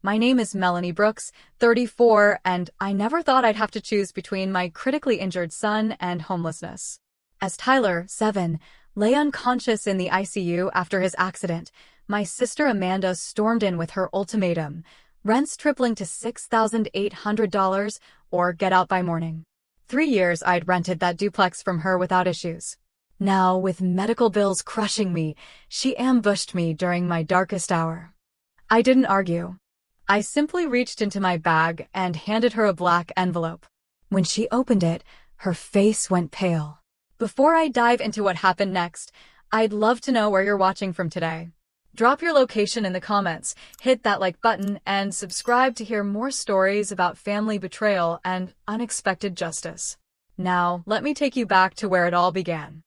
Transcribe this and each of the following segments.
My name is Melanie Brooks, 34, and I never thought I'd have to choose between my critically injured son and homelessness. As Tyler, 7, lay unconscious in the ICU after his accident, my sister Amanda stormed in with her ultimatum: rents tripling to $6,800 or get out by morning. 3 years I'd rented that duplex from her without issues. Now, with medical bills crushing me, she ambushed me during my darkest hour. I didn't argue. I simply reached into my bag and handed her a black envelope. When she opened it, her face went pale. Before I dive into what happened next, I'd love to know where you're watching from today. Drop your location in the comments, hit that like button, and subscribe to hear more stories about family betrayal and unexpected justice. Now, let me take you back to where it all began.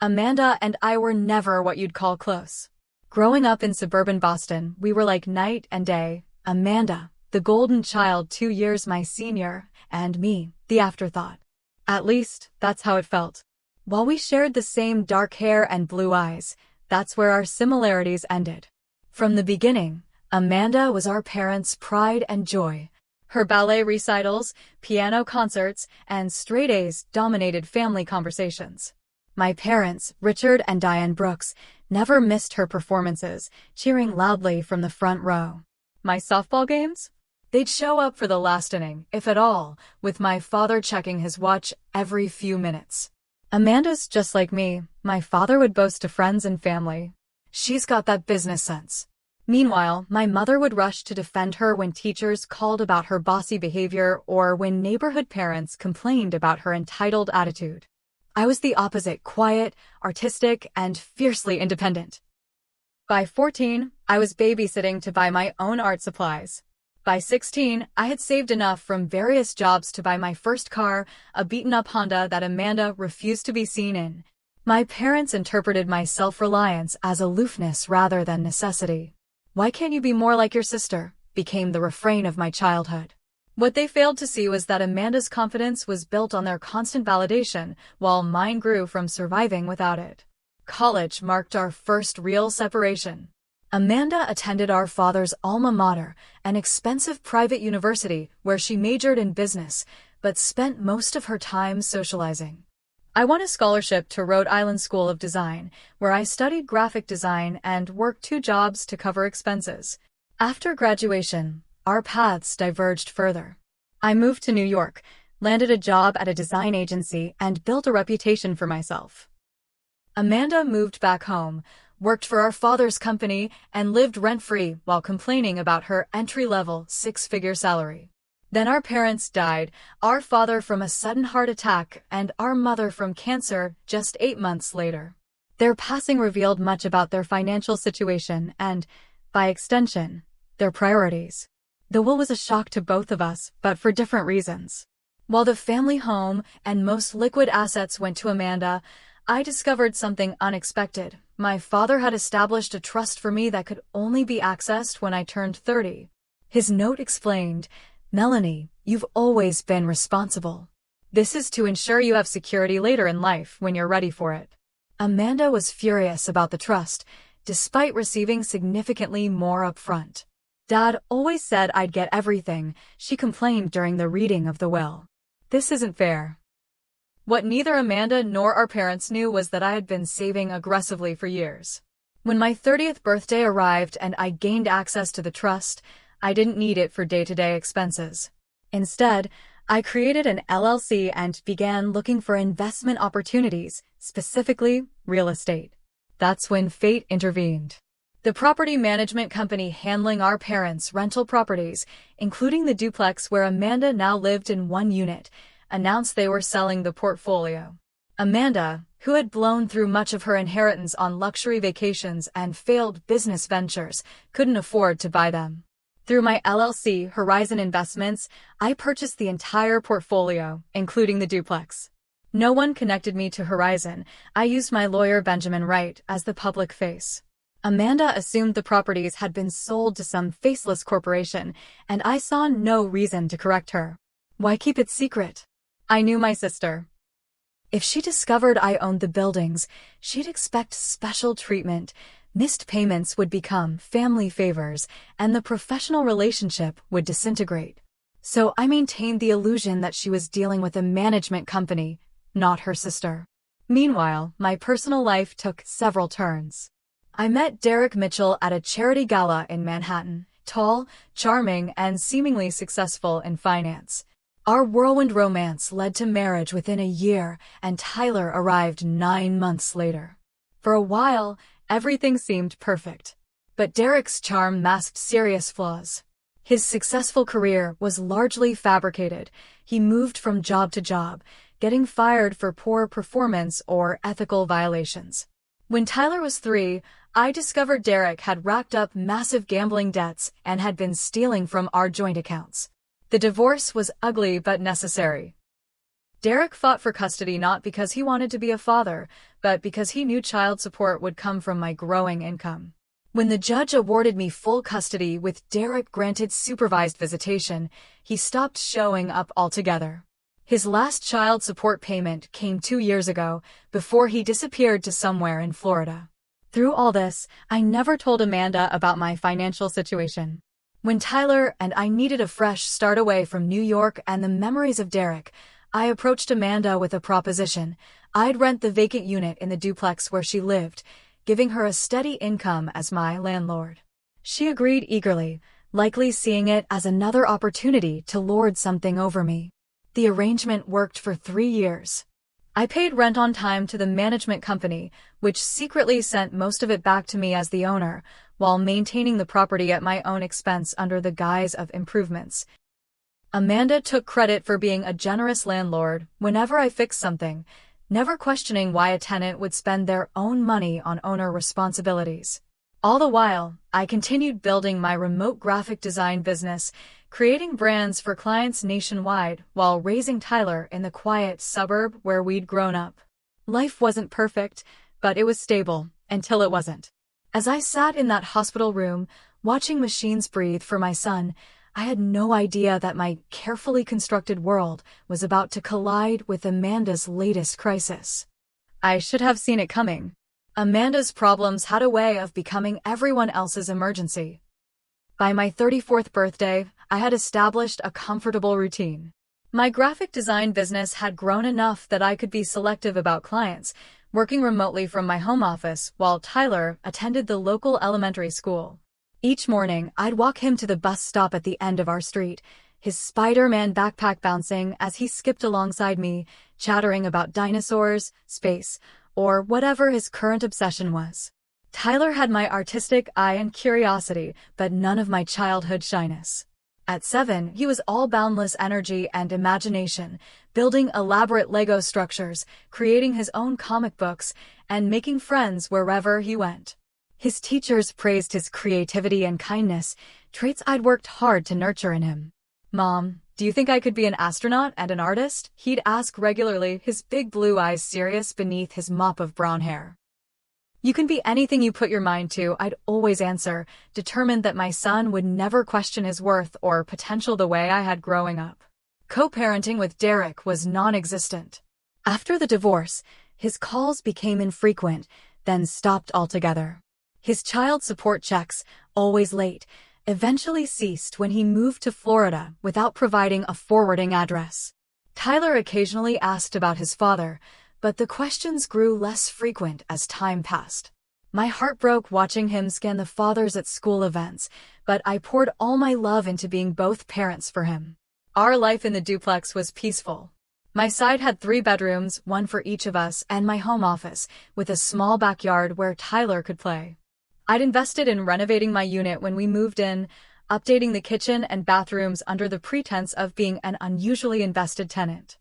Amanda and I were never what you'd call close. Growing up in suburban Boston, we were like night and day. Amanda, the golden child 2 years my senior, and me, the afterthought. At least, that's how it felt. While we shared the same dark hair and blue eyes, that's where our similarities ended. From the beginning, Amanda was our parents' pride and joy. Her ballet recitals, piano concerts, and straight A's dominated family conversations. My parents, Richard and Diane Brooks, never missed her performances, cheering loudly from the front row. My softball games? They'd show up for the last inning, if at all, with my father checking his watch every few minutes. Amanda's just like me, my father would boast to friends and family. She's got that business sense. Meanwhile, my mother would rush to defend her when teachers called about her bossy behavior or when neighborhood parents complained about her entitled attitude. I was the opposite: quiet, artistic, and fiercely independent. By 14, I was babysitting to buy my own art supplies. By 16, I had saved enough from various jobs to buy my first car, a beaten-up Honda that Amanda refused to be seen in. My parents interpreted my self-reliance as aloofness rather than necessity. "Why can't you be more like your sister?" became the refrain of my childhood. What they failed to see was that Amanda's confidence was built on their constant validation, while mine grew from surviving without it. College marked our first real separation. Amanda attended our father's alma mater, an expensive private university where she majored in business, but spent most of her time socializing. I won a scholarship to Rhode Island School of Design, where I studied graphic design and worked 2 jobs to cover expenses. After graduation, our paths diverged further. I moved to New York, landed a job at a design agency, and built a reputation for myself. Amanda moved back home, worked for our father's company, and lived rent-free while complaining about her entry-level 6-figure salary. Then our parents died, our father from a sudden heart attack and our mother from cancer just 8 months later. Their passing revealed much about their financial situation and, by extension, their priorities. The will was a shock to both of us, but for different reasons. While the family home and most liquid assets went to Amanda, I discovered something unexpected. My father had established a trust for me that could only be accessed when I turned 30. His note explained, "Melanie, you've always been responsible. This is to ensure you have security later in life when you're ready for it." Amanda was furious about the trust, despite receiving significantly more upfront. "Dad always said I'd get everything," she complained during the reading of the will. "This isn't fair." What neither Amanda nor our parents knew was that I had been saving aggressively for years. When my 30th birthday arrived and I gained access to the trust, I didn't need it for day-to-day expenses. Instead, I created an LLC and began looking for investment opportunities, specifically real estate. That's when fate intervened. The property management company handling our parents' rental properties, including the duplex where Amanda now lived in 1 unit, announced they were selling the portfolio. Amanda, who had blown through much of her inheritance on luxury vacations and failed business ventures, couldn't afford to buy them. Through my LLC, Horizon Investments, I purchased the entire portfolio, including the duplex. No one connected me to Horizon. I used my lawyer Benjamin Wright as the public face. Amanda assumed the properties had been sold to some faceless corporation, and I saw no reason to correct her. Why keep it secret? I knew my sister. If she discovered I owned the buildings, she'd expect special treatment, Missed payments would become family favors, and the professional relationship would disintegrate. So I maintained the illusion that she was dealing with a management company, not her sister. Meanwhile, my personal life took several turns. I met Derek Mitchell at a charity gala in Manhattan, tall, charming, and seemingly successful in finance. Our whirlwind romance led to marriage within a year, and Tyler arrived 9 months later. For a while, everything seemed perfect. But Derek's charm masked serious flaws. His successful career was largely fabricated. He moved from job to job, getting fired for poor performance or ethical violations. When Tyler was 3, I discovered Derek had racked up massive gambling debts and had been stealing from our joint accounts. The divorce was ugly but necessary. Derek fought for custody not because he wanted to be a father, but because he knew child support would come from my growing income. When the judge awarded me full custody with Derek granted supervised visitation, he stopped showing up altogether. His last child support payment came 2 years ago, before he disappeared to somewhere in Florida. Through all this, I never told Amanda about my financial situation. When Tyler and I needed a fresh start away from New York and the memories of Derek, I approached Amanda with a proposition. I'd rent the vacant unit in the duplex where she lived, giving her a steady income as my landlord. She agreed eagerly, likely seeing it as another opportunity to lord something over me. The arrangement worked for 3 years. I paid rent on time to the management company, which secretly sent most of it back to me as the owner, while maintaining the property at my own expense under the guise of improvements. Amanda took credit for being a generous landlord whenever I fixed something, never questioning why a tenant would spend their own money on owner responsibilities. All the while, I continued building my remote graphic design business, creating brands for clients nationwide while raising Tyler in the quiet suburb where we'd grown up. Life wasn't perfect, but it was stable, until it wasn't. As I sat in that hospital room, watching machines breathe for my son, I had no idea that my carefully constructed world was about to collide with Amanda's latest crisis. I should have seen it coming. Amanda's problems had a way of becoming everyone else's emergency. By my 34th birthday, I had established a comfortable routine. My graphic design business had grown enough that I could be selective about clients, working remotely from my home office while Tyler attended the local elementary school. Each morning, I'd walk him to the bus stop at the end of our street, his Spider-Man backpack bouncing as he skipped alongside me, chattering about dinosaurs, space, or whatever his current obsession was. Tyler had my artistic eye and curiosity, but none of my childhood shyness. At 7, he was all boundless energy and imagination, building elaborate Lego structures, creating his own comic books, and making friends wherever he went. His teachers praised his creativity and kindness, traits I'd worked hard to nurture in him. "Mom, do you think I could be an astronaut and an artist?" he'd ask regularly, his big blue eyes serious beneath his mop of brown hair. "You can be anything you put your mind to," I'd always answer, determined that my son would never question his worth or potential the way I had growing up. Co-parenting with Derek was non-existent. After the divorce, his calls became infrequent, then stopped altogether. His child support checks, always late, eventually ceased when he moved to Florida without providing a forwarding address. Tyler occasionally asked about his father, but the questions grew less frequent as time passed. My heart broke watching him scan the fathers at school events, but I poured all my love into being both parents for him. Our life in the duplex was peaceful. My side had 3 bedrooms, one for each of us, and my home office, with a small backyard where Tyler could play. I'd invested in renovating my unit when we moved in, updating the kitchen and bathrooms under the pretense of being an unusually invested tenant.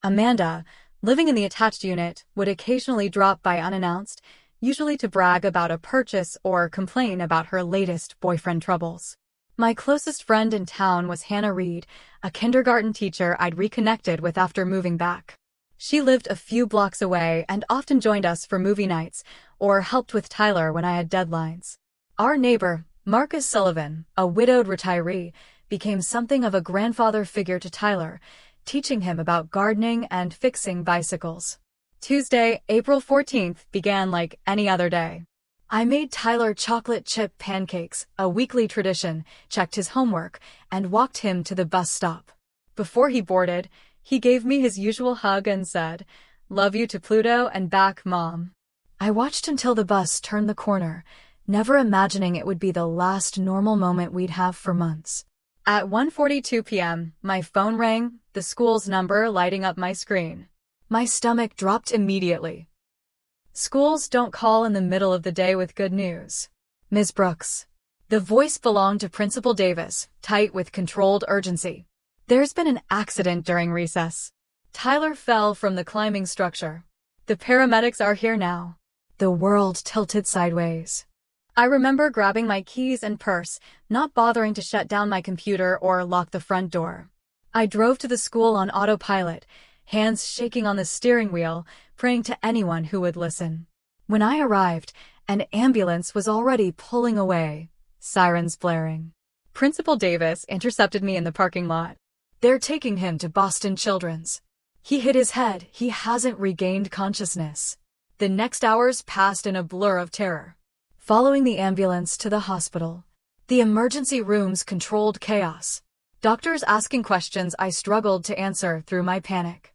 Amanda, living in the attached unit, would occasionally drop by unannounced, usually to brag about a purchase or complain about her latest boyfriend troubles. My closest friend in town was Hannah Reed, a kindergarten teacher I'd reconnected with after moving back. She lived a few blocks away and often joined us for movie nights or helped with Tyler when I had deadlines. Our neighbor, Marcus Sullivan, a widowed retiree, became something of a grandfather figure to Tyler, teaching him about gardening and fixing bicycles. Tuesday, April 14th, began like any other day. I made Tyler chocolate chip pancakes, a weekly tradition, checked his homework, and walked him to the bus stop. Before he boarded, he gave me his usual hug and said, "Love you to Pluto and back, Mom." I watched until the bus turned the corner, never imagining it would be the last normal moment we'd have for months. At 1:42 p.m., my phone rang, the school's number lighting up my screen. My stomach dropped immediately. Schools don't call in the middle of the day with good news. Ms. Brooks. The voice belonged to Principal Davis, tight with controlled urgency. There's been an accident during recess. Tyler fell from the climbing structure. The paramedics are here now. The world tilted sideways. I remember grabbing my keys and purse, not bothering to shut down my computer or lock the front door. I drove to the school on autopilot, hands shaking on the steering wheel, praying to anyone who would listen. When I arrived, an ambulance was already pulling away, sirens blaring. Principal Davis intercepted me in the parking lot. "They're taking him to Boston Children's. He hit his head. He hasn't regained consciousness." The next hours passed in a blur of terror. Following the ambulance to the hospital, the emergency rooms controlled chaos. Doctors asking questions I struggled to answer through my panic.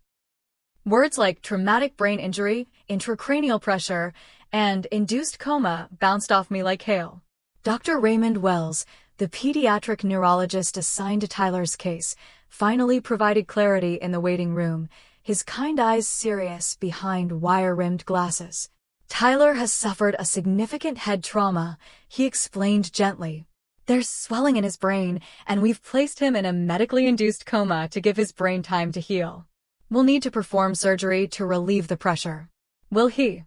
Words like traumatic brain injury, intracranial pressure, and induced coma bounced off me like hail. Dr. Raymond Wells, the pediatric neurologist assigned to Tyler's case, finally provided clarity in the waiting room, his kind eyes serious behind wire-rimmed glasses. "Tyler has suffered a significant head trauma," he explained gently. "There's swelling in his brain, and we've placed him in a medically induced coma to give his brain time to heal. We'll need to perform surgery to relieve the pressure." "Will he?"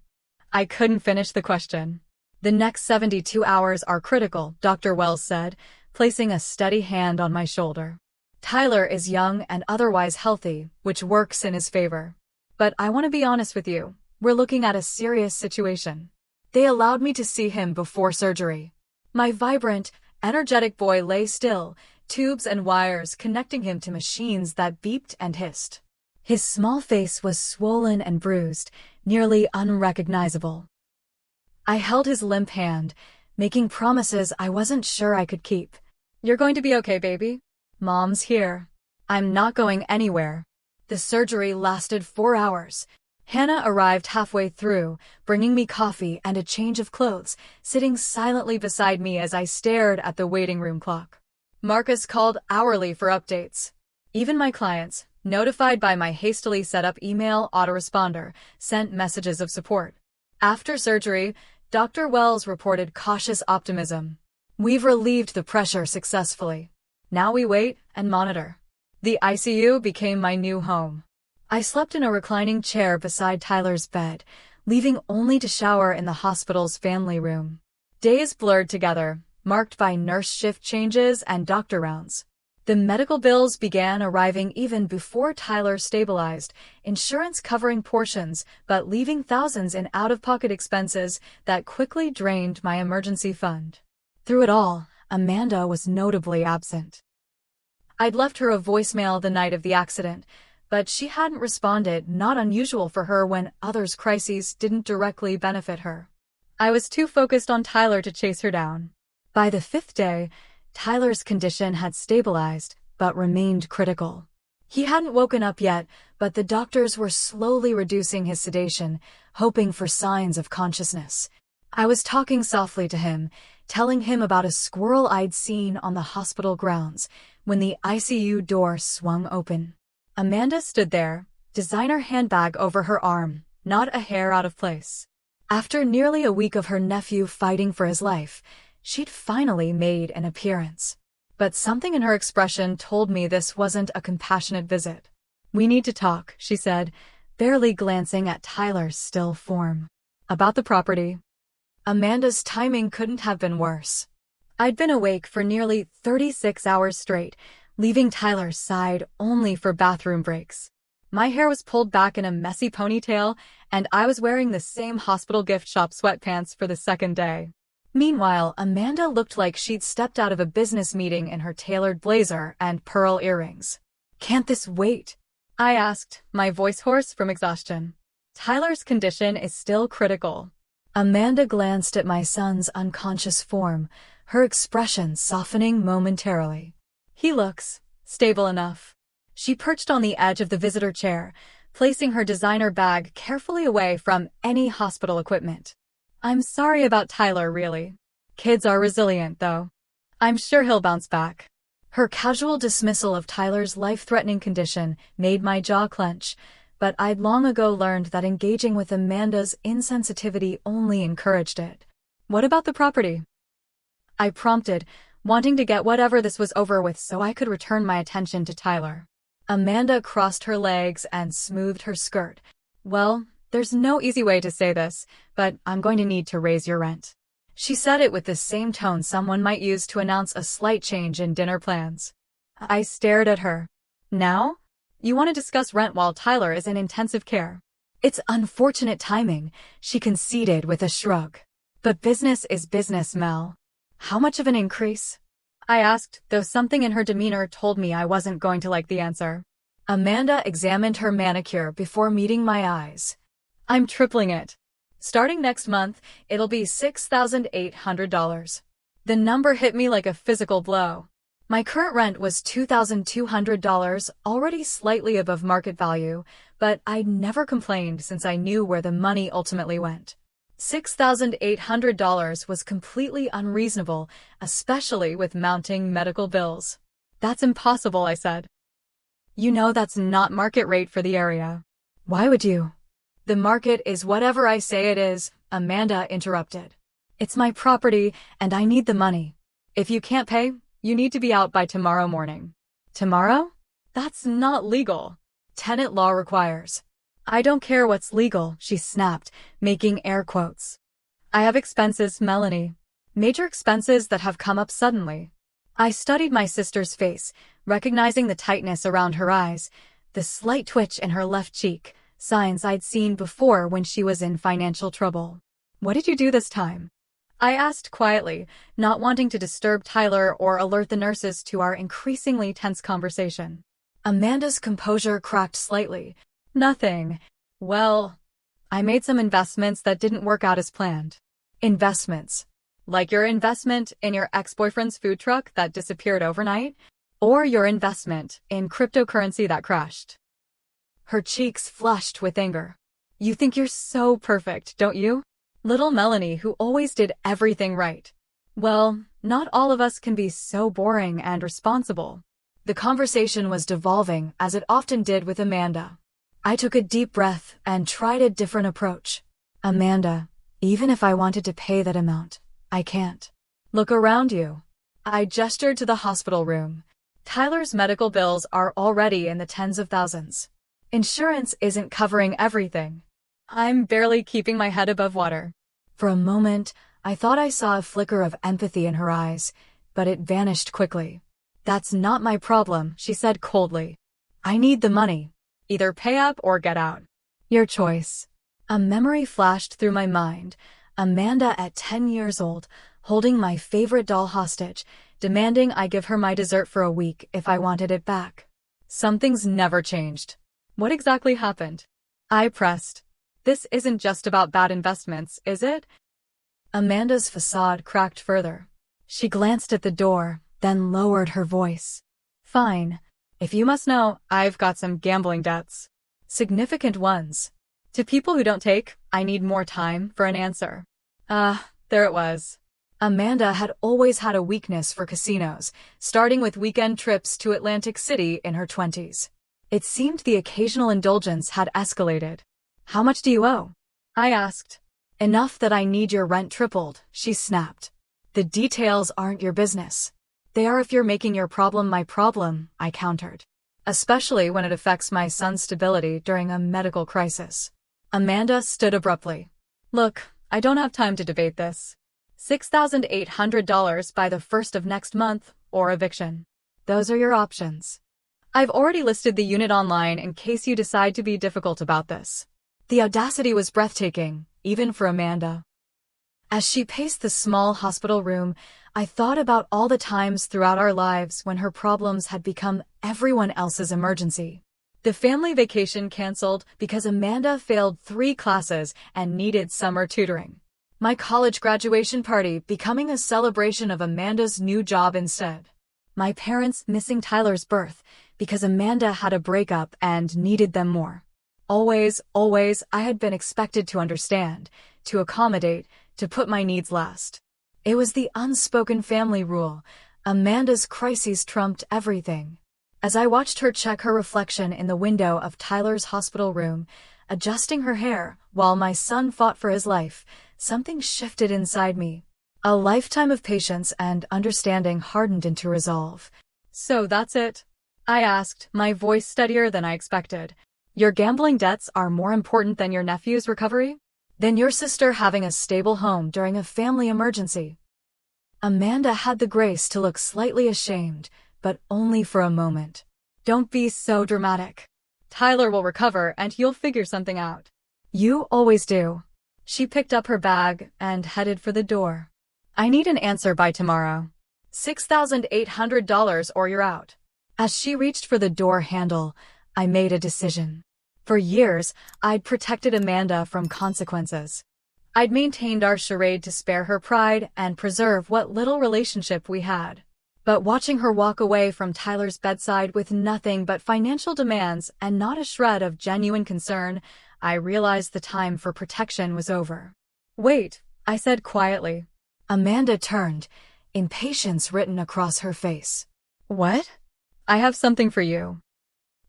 I couldn't finish the question. "The next 72 hours are critical," Dr. Wells said, placing a steady hand on my shoulder. "Tyler is young and otherwise healthy, which works in his favor. But I want to be honest with you, we're looking at a serious situation." They allowed me to see him before surgery. My vibrant, energetic boy lay still, tubes and wires connecting him to machines that beeped and hissed. His small face was swollen and bruised, nearly unrecognizable. I held his limp hand, making promises I wasn't sure I could keep. "You're going to be okay, baby. Mom's here. I'm not going anywhere." The surgery lasted 4 hours. Hannah arrived halfway through, bringing me coffee and a change of clothes, sitting silently beside me as I stared at the waiting room clock. Marcus called hourly for updates. Even my clients, notified by my hastily set-up email autoresponder, sent messages of support. After surgery, Dr. Wells reported cautious optimism. "We've relieved the pressure successfully. Now we wait and monitor." The ICU became my new home. I slept in a reclining chair beside Tyler's bed, leaving only to shower in the hospital's family room. Days blurred together, marked by nurse shift changes and doctor rounds. The medical bills began arriving even before Tyler stabilized, insurance covering portions but leaving thousands in out-of-pocket expenses that quickly drained my emergency fund. Through it all, Amanda was notably absent. I'd left her a voicemail the night of the accident, but she hadn't responded, not unusual for her when others' crises didn't directly benefit her. I was too focused on Tyler to chase her down. By the 5th day, Tyler's condition had stabilized, but remained critical. He hadn't woken up yet, but the doctors were slowly reducing his sedation, hoping for signs of consciousness. I was talking softly to him, telling him about a squirrel I'd seen on the hospital grounds, when the ICU door swung open. Amanda stood there, designer handbag over her arm, not a hair out of place. After nearly a week of her nephew fighting for his life, she'd finally made an appearance. But something in her expression told me this wasn't a compassionate visit. "We need to talk," she said, barely glancing at Tyler's still form. "About the property." Amanda's timing couldn't have been worse. I'd been awake for nearly 36 hours straight, leaving Tyler's side only for bathroom breaks. My hair was pulled back in a messy ponytail, and I was wearing the same hospital gift shop sweatpants for the second day. Meanwhile, Amanda looked like she'd stepped out of a business meeting in her tailored blazer and pearl earrings. "Can't this wait?" I asked, my voice hoarse from exhaustion. "Tyler's condition is still critical." Amanda glanced at my son's unconscious form, her expression softening momentarily. He looks stable enough. She perched on the edge of the visitor chair, placing her designer bag carefully away from any hospital equipment. I'm sorry about Tyler, really. Kids are resilient, though. I'm sure he'll bounce back. Her casual dismissal of Tyler's life-threatening condition made my jaw clench, but I'd long ago learned that engaging with Amanda's insensitivity only encouraged it. What about the property? I prompted, wanting to get whatever this was over with so I could return my attention to Tyler. Amanda crossed her legs and smoothed her skirt. Well, there's no easy way to say this, but I'm going to need to raise your rent. She said it with the same tone someone might use to announce a slight change in dinner plans. I stared at her. Now? You want to discuss rent while Tyler is in intensive care? It's unfortunate timing, she conceded with a shrug. But business is business, Mel. How much of an increase? I asked, though something in her demeanor told me I wasn't going to like the answer. Amanda examined her manicure before meeting my eyes. I'm tripling it. Starting next month, it'll be $6,800. The number hit me like a physical blow. My current rent was $2,200, already slightly above market value, but I'd never complained since I knew where the money ultimately went. $6,800 was completely unreasonable, especially with mounting medical bills. That's impossible, I said. You know that's not market rate for the area. Why would you? The market is whatever I say it is, Amanda interrupted. It's my property, and I need the money. If you can't pay, you need to be out by tomorrow morning. Tomorrow? That's not legal. Tenant law requires. I don't care what's legal, she snapped, making air quotes. I have expenses, Melanie. Major expenses that have come up suddenly. I studied my sister's face, recognizing the tightness around her eyes, the slight twitch in her left cheek, signs I'd seen before when she was in financial trouble. What did you do this time? I asked quietly, not wanting to disturb Tyler or alert the nurses to our increasingly tense conversation. Amanda's composure cracked slightly. Nothing. Well, I made some investments that didn't work out as planned. Investments. Like your investment in your ex-boyfriend's food truck that disappeared overnight? Or your investment in cryptocurrency that crashed? Her cheeks flushed with anger. You think you're so perfect, don't you? Little Melanie, who always did everything right. Well, not all of us can be so boring and responsible. The conversation was devolving, as it often did with Amanda. I took a deep breath and tried a different approach. Amanda, even if I wanted to pay that amount, I can't. Look around you. I gestured to the hospital room. Tyler's medical bills are already in the tens of thousands. Insurance isn't covering everything. I'm barely keeping my head above water. For a moment, I thought I saw a flicker of empathy in her eyes, but it vanished quickly. That's not my problem, she said coldly. I need the money. Either pay up or get out. Your choice. A memory flashed through my mind. Amanda at 10 years old, holding my favorite doll hostage, demanding I give her my dessert for a week if I wanted it back. Something's never changed. What exactly happened? I pressed. This isn't just about bad investments, is it? Amanda's facade cracked further. She glanced at the door, then lowered her voice. Fine. If you must know, I've got some gambling debts. Significant ones. To people who don't take, I need more time for an answer. There it was. Amanda had always had a weakness for casinos, starting with weekend trips to Atlantic City in her 20s. It seemed the occasional indulgence had escalated. How much do you owe? I asked. Enough that I need your rent tripled, she snapped. The details aren't your business. They are if you're making your problem my problem, I countered. Especially when it affects my son's stability during a medical crisis. Amanda stood abruptly. Look, I don't have time to debate this. $6,800 by the first of next month, or eviction. Those are your options. I've already listed the unit online in case you decide to be difficult about this. The audacity was breathtaking, even for Amanda. As she paced the small hospital room, I thought about all the times throughout our lives when her problems had become everyone else's emergency. The family vacation canceled because Amanda failed 3 classes and needed summer tutoring. My college graduation party becoming a celebration of Amanda's new job instead. My parents missing Tyler's birth because Amanda had a breakup and needed them more. Always, I had been expected to understand, to accommodate, to put my needs last. It was the unspoken family rule. Amanda's crises trumped everything. As I watched her check her reflection in the window of Tyler's hospital room, adjusting her hair while my son fought for his life, something shifted inside me. A lifetime of patience and understanding hardened into resolve. "So that's it?" I asked, my voice steadier than I expected. "Your gambling debts are more important than your nephew's recovery? Than your sister having a stable home during a family emergency?" Amanda had the grace to look slightly ashamed, but only for a moment. "Don't be so dramatic. Tyler will recover and you'll figure something out." "You always do." She picked up her bag and headed for the door. "I need an answer by tomorrow. $6,800 or you're out." As she reached for the door handle, I made a decision. For years, I'd protected Amanda from consequences. I'd maintained our charade to spare her pride and preserve what little relationship we had. But watching her walk away from Tyler's bedside with nothing but financial demands and not a shred of genuine concern, I realized the time for protection was over. "Wait," I said quietly. Amanda turned, impatience written across her face. "What?" "I have something for you."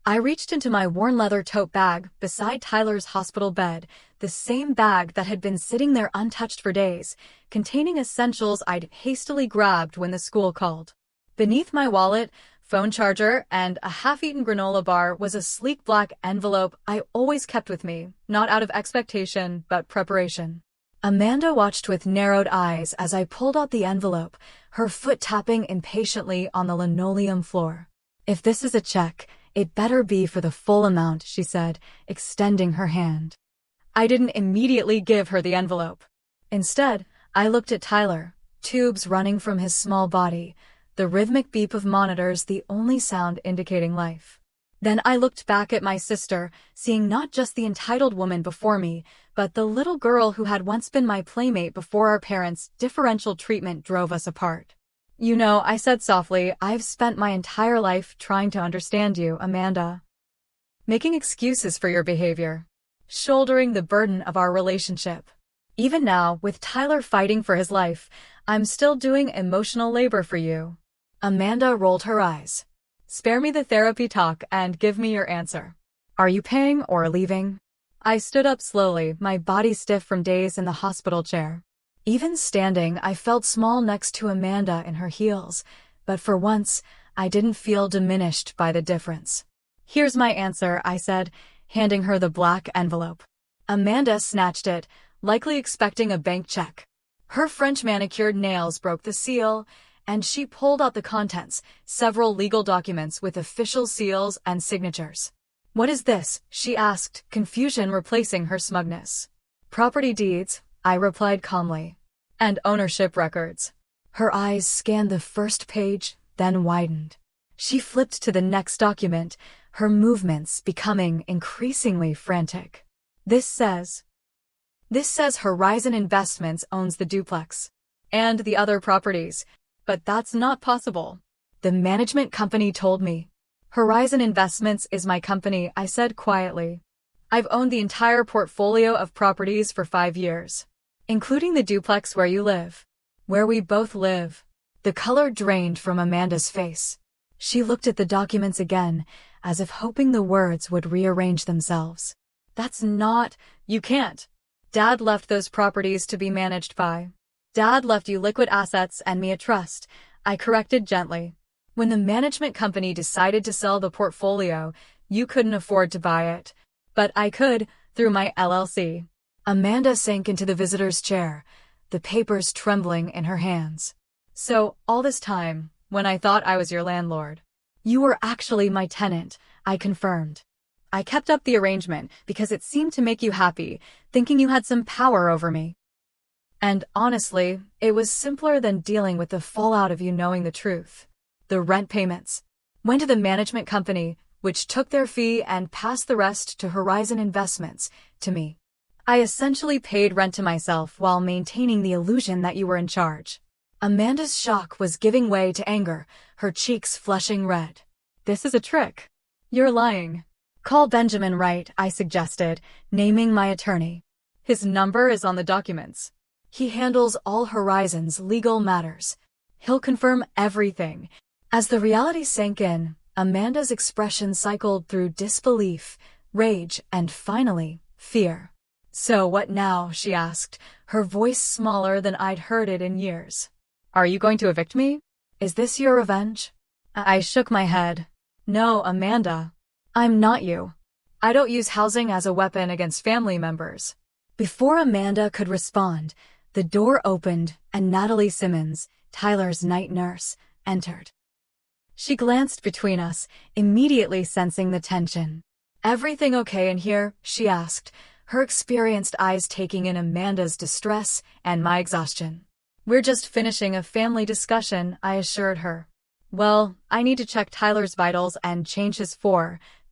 I reached into my worn leather tote bag beside Tyler's hospital bed, the same bag that had been sitting there untouched for days, containing essentials I'd hastily grabbed when the school called. Beneath my wallet, phone charger, and a half-eaten granola bar was a sleek black envelope I always kept with me, not out of expectation, but preparation. Amanda watched with narrowed eyes as I pulled out the envelope, her foot tapping impatiently on the linoleum floor. "If this is a check, it better be for the full amount," she said, extending her hand. I didn't immediately give her the envelope. Instead, I looked at Tyler, tubes running from his small body, the rhythmic beep of monitors the only sound indicating life. Then I looked back at my sister, seeing not just the entitled woman before me, but the little girl who had once been my playmate before our parents' differential treatment drove us apart. "You know," I said softly, "I've spent my entire life trying to understand you, Amanda. Making excuses for your behavior. Shouldering the burden of our relationship. Even now, with Tyler fighting for his life, I'm still doing emotional labor for you." Amanda rolled her eyes. "Spare me the therapy talk and give me your answer. Are you paying or leaving?" I stood up slowly, my body stiff from days in the hospital chair. Even standing, I felt small next to Amanda in her heels, but for once, I didn't feel diminished by the difference. "Here's my answer," I said, handing her the black envelope. Amanda snatched it, likely expecting a bank check. Her French manicured nails broke the seal, and she pulled out the contents, several legal documents with official seals and signatures. "What is this?" she asked, confusion replacing her smugness. "Property deeds," I replied calmly. "And ownership records." Her eyes scanned the first page, then widened. She flipped to the next document, her movements becoming increasingly frantic. This says Horizon Investments owns the duplex. And the other properties. But that's not possible. The management company told me. "Horizon Investments is my company," I said quietly. "I've owned the entire portfolio of properties for 5 years. Including the duplex where you live. Where we both live." The color drained from Amanda's face. She looked at the documents again, as if hoping the words would rearrange themselves. You can't. Dad left those properties to be managed by. Dad left you liquid assets and me a trust," I corrected gently. "When the management company decided to sell the portfolio, you couldn't afford to buy it. But I could, through my LLC. Amanda sank into the visitor's chair, the papers trembling in her hands. "So, all this time, when I thought I was your landlord, you were actually my tenant," I confirmed. "I kept up the arrangement because it seemed to make you happy, thinking you had some power over me. And honestly, it was simpler than dealing with the fallout of you knowing the truth. The rent payments went to the management company, which took their fee and passed the rest to Horizon Investments, to me. I essentially paid rent to myself while maintaining the illusion that you were in charge. Amanda's shock was giving way to anger, her cheeks flushing red. This is a trick. You're lying. Call Benjamin Wright, I suggested, naming my attorney. His number is on the documents. He handles all Horizon's legal matters. He'll confirm everything. As the reality sank in, Amanda's expression cycled through disbelief, rage, and finally, fear. So what now? She asked, her voice smaller than I'd heard it in years. Are you going to evict me? Is this your revenge? I shook my head. No, Amanda. I'm not you. I don't use housing as a weapon against family members. Before Amanda could respond, the door opened and Natalie Simmons, Tyler's night nurse, entered. She glanced between us, immediately sensing the tension. Everything okay in here? She asked, her experienced eyes taking in Amanda's distress and my exhaustion. We're just finishing a family discussion, I assured her. Well, I need to check Tyler's vitals and change his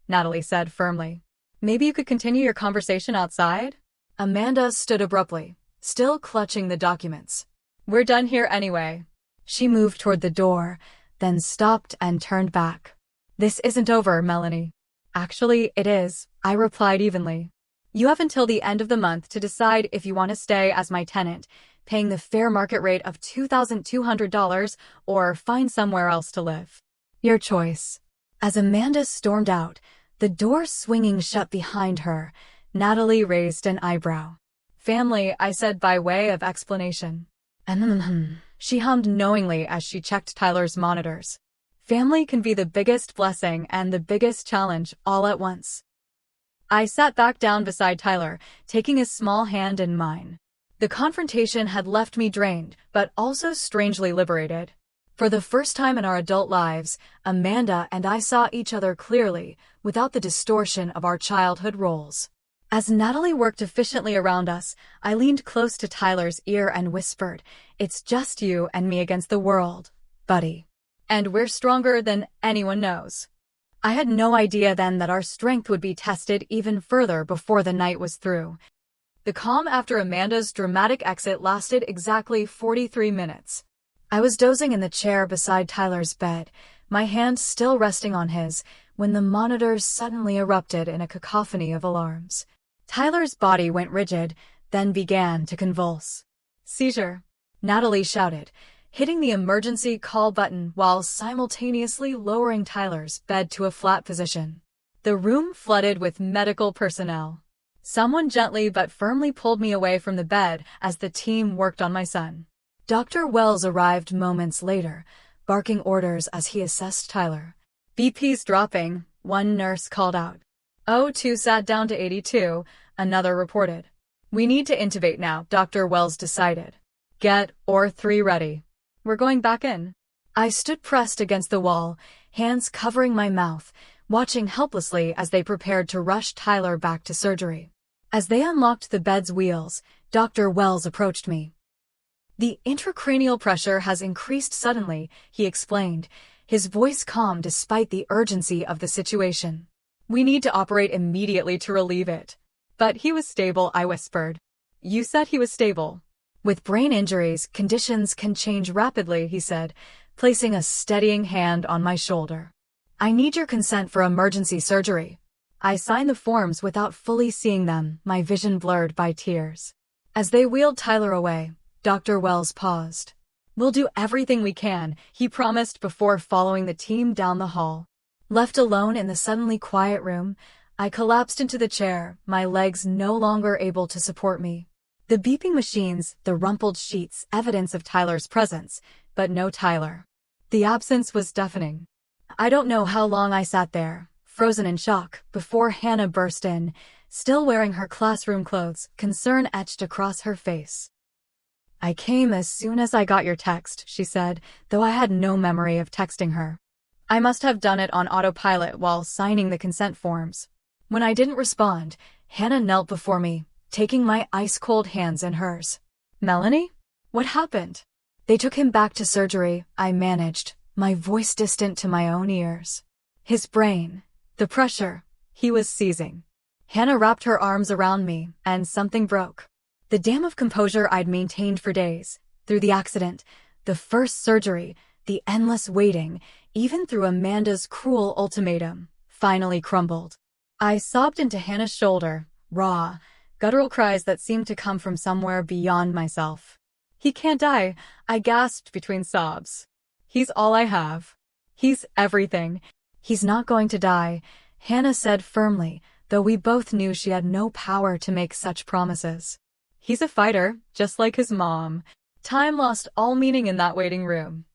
Natalie said firmly. Maybe you could continue your conversation outside? Amanda stood abruptly, still clutching the documents. We're done here anyway. She moved toward the door, then stopped and turned back. This isn't over, Melanie. Actually, it is, I replied evenly. You have until the end of the month to decide if you want to stay as my tenant, paying the fair market rate of $2,200, or find somewhere else to live. Your choice. As Amanda stormed out, the door swinging shut behind her, Natalie raised an eyebrow. Family, I said by way of explanation. She hummed knowingly as she checked Tyler's monitors. Family can be the biggest blessing and the biggest challenge all at once. I sat back down beside Tyler, taking his small hand in mine. The confrontation had left me drained, but also strangely liberated. For the first time in our adult lives, Amanda and I saw each other clearly, without the distortion of our childhood roles. As Natalie worked efficiently around us, I leaned close to Tyler's ear and whispered, "It's just you and me against the world, buddy. And we're stronger than anyone knows." I had no idea then that our strength would be tested even further before the night was through. The calm after Amanda's dramatic exit lasted exactly 43 minutes. I was dozing in the chair beside Tyler's bed, my hand still resting on his, when the monitors suddenly erupted in a cacophony of alarms. Tyler's body went rigid, then began to convulse. "Seizure," Natalie shouted, hitting the emergency call button while simultaneously lowering Tyler's bed to a flat position. The room flooded with medical personnel. Someone gently but firmly pulled me away from the bed as the team worked on my son. Dr. Wells arrived moments later, barking orders as he assessed Tyler. "BP's dropping," one nurse called out. O2 sat down to 82, another reported. "We need to intubate now," Dr. Wells decided. "Get OR3 ready. We're going back in." I stood pressed against the wall, hands covering my mouth, watching helplessly as they prepared to rush Tyler back to surgery. As they unlocked the bed's wheels, Dr. Wells approached me. "The intracranial pressure has increased suddenly," he explained, his voice calm despite the urgency of the situation. "We need to operate immediately to relieve it." "But he was stable," I whispered. "You said he was stable." "With brain injuries, conditions can change rapidly," he said, placing a steadying hand on my shoulder. "I need your consent for emergency surgery." I signed the forms without fully seeing them, my vision blurred by tears. As they wheeled Tyler away, Dr. Wells paused. "We'll do everything we can," he promised before following the team down the hall. Left alone in the suddenly quiet room, I collapsed into the chair, my legs no longer able to support me. The beeping machines, the rumpled sheets, evidence of Tyler's presence, but no Tyler. The absence was deafening. I don't know how long I sat there, frozen in shock, before Hannah burst in, still wearing her classroom clothes, concern etched across her face. "I came as soon as I got your text," she said, though I had no memory of texting her. I must have done it on autopilot while signing the consent forms. When I didn't respond, Hannah knelt before me, taking my ice-cold hands in hers. "Melanie? What happened?" "They took him back to surgery," I managed, my voice distant to my own ears. "His brain. The pressure. He was seizing." Hannah wrapped her arms around me, and something broke. The dam of composure I'd maintained for days, through the accident, the first surgery, the endless waiting, even through Amanda's cruel ultimatum, finally crumbled. I sobbed into Hannah's shoulder, raw, guttural cries that seemed to come from somewhere beyond myself. "He can't die," I gasped between sobs. "He's all I have. He's everything. He's not going to die," Hannah said firmly, though we both knew she had no power to make such promises. "He's a fighter, just like his mom." Time lost all meaning in that waiting room.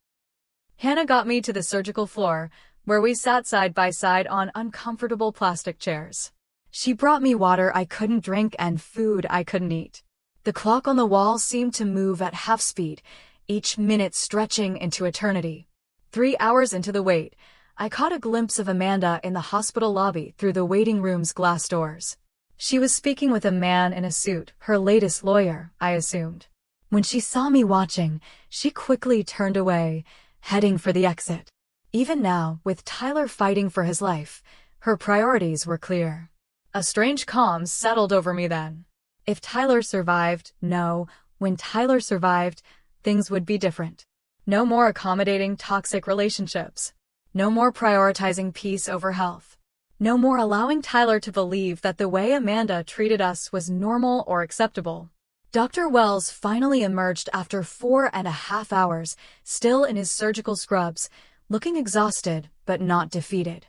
Hannah got me to the surgical floor, where we sat side by side on uncomfortable plastic chairs. She brought me water I couldn't drink and food I couldn't eat. The clock on the wall seemed to move at half speed, each minute stretching into eternity. 3 hours into the wait, I caught a glimpse of Amanda in the hospital lobby through the waiting room's glass doors. She was speaking with a man in a suit, her latest lawyer, I assumed. When she saw me watching, she quickly turned away, heading for the exit. Even now, with Tyler fighting for his life, her priorities were clear. A strange calm settled over me then. If Tyler survived, when Tyler survived, things would be different. No more accommodating toxic relationships. No more prioritizing peace over health. No more allowing Tyler to believe that the way Amanda treated us was normal or acceptable. Dr. Wells finally emerged after 4.5 hours, still in his surgical scrubs, looking exhausted but not defeated.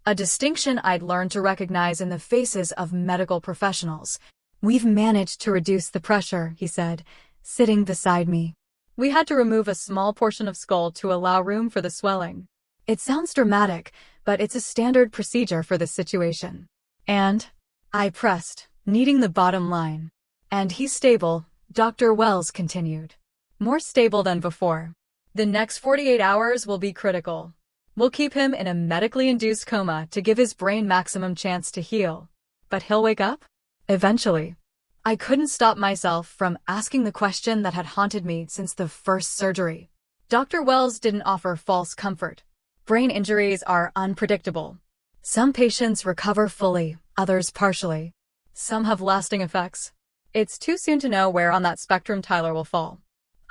A distinction I'd learned to recognize in the faces of medical professionals. "We've managed to reduce the pressure," he said, sitting beside me. "We had to remove a small portion of skull to allow room for the swelling. It sounds dramatic, but it's a standard procedure for this situation." "And?" I pressed, needing the bottom line. "And he's stable," Dr. Wells continued. "More stable than before. The next 48 hours will be critical. We'll keep him in a medically induced coma to give his brain maximum chance to heal. But he'll wake up? Eventually." I couldn't stop myself from asking the question that had haunted me since the first surgery. Dr. Wells didn't offer false comfort. Brain injuries are unpredictable. Some patients recover fully, others partially. Some have lasting effects. It's too soon to know where on that spectrum Tyler will fall.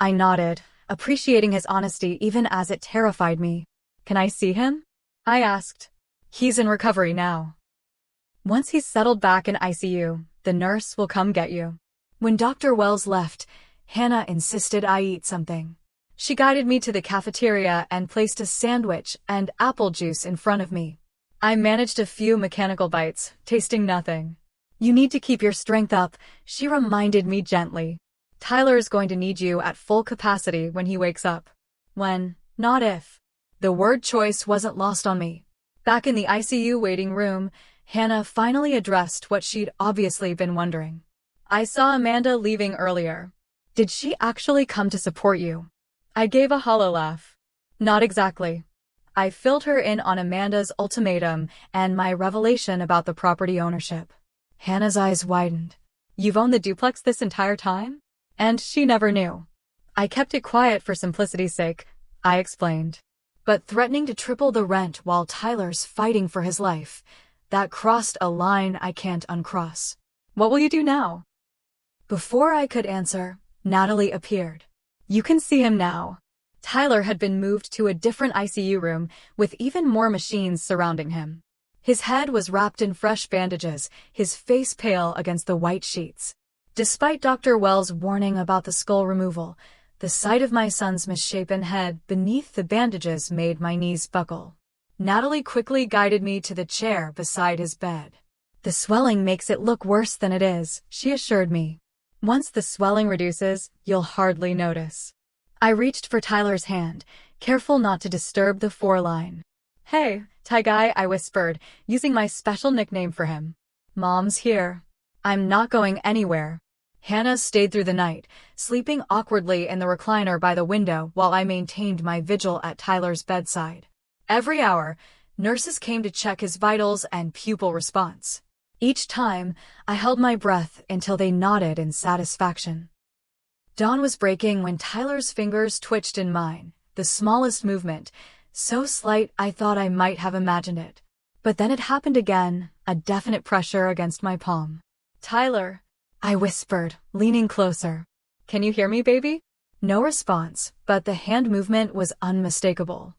I nodded, appreciating his honesty even as it terrified me. "Can I see him?" I asked. "He's in recovery now. Once he's settled back in ICU, the nurse will come get you." When Dr. Wells left, Hannah insisted I eat something. She guided me to the cafeteria and placed a sandwich and apple juice in front of me. I managed a few mechanical bites, tasting nothing. "You need to keep your strength up," she reminded me gently. "Tyler is going to need you at full capacity when he wakes up. When, not if." The word choice wasn't lost on me. Back in the ICU waiting room, Hannah finally addressed what she'd obviously been wondering. "I saw Amanda leaving earlier. Did she actually come to support you?" I gave a hollow laugh. "Not exactly. I filled her in on Amanda's ultimatum and my revelation about the property ownership." Hannah's eyes widened. "You've owned the duplex this entire time? And she never knew." "I kept it quiet for simplicity's sake," I explained. But threatening to triple the rent while Tyler's fighting for his life, that crossed a line I can't uncross. "What will you do now?" Before I could answer, Natalie appeared. "You can see him now." Tyler had been moved to a different ICU room with even more machines surrounding him. His head was wrapped in fresh bandages, his face pale against the white sheets. Despite Dr. Wells' warning about the skull removal, the sight of my son's misshapen head beneath the bandages made my knees buckle. Natalie quickly guided me to the chair beside his bed. "The swelling makes it look worse than it is," she assured me. "Once the swelling reduces, you'll hardly notice." I reached for Tyler's hand, careful not to disturb the foreline. "Hey, Ty Guy," I whispered, using my special nickname for him. "Mom's here. I'm not going anywhere." Hannah stayed through the night, sleeping awkwardly in the recliner by the window while I maintained my vigil at Tyler's bedside. Every hour, nurses came to check his vitals and pupil response. Each time, I held my breath until they nodded in satisfaction. Dawn was breaking when Tyler's fingers twitched in mine, the smallest movement, so slight I thought I might have imagined it. But then it happened again, a definite pressure against my palm. "Tyler," I whispered, leaning closer. "Can you hear me, baby?" No response, but the hand movement was unmistakable.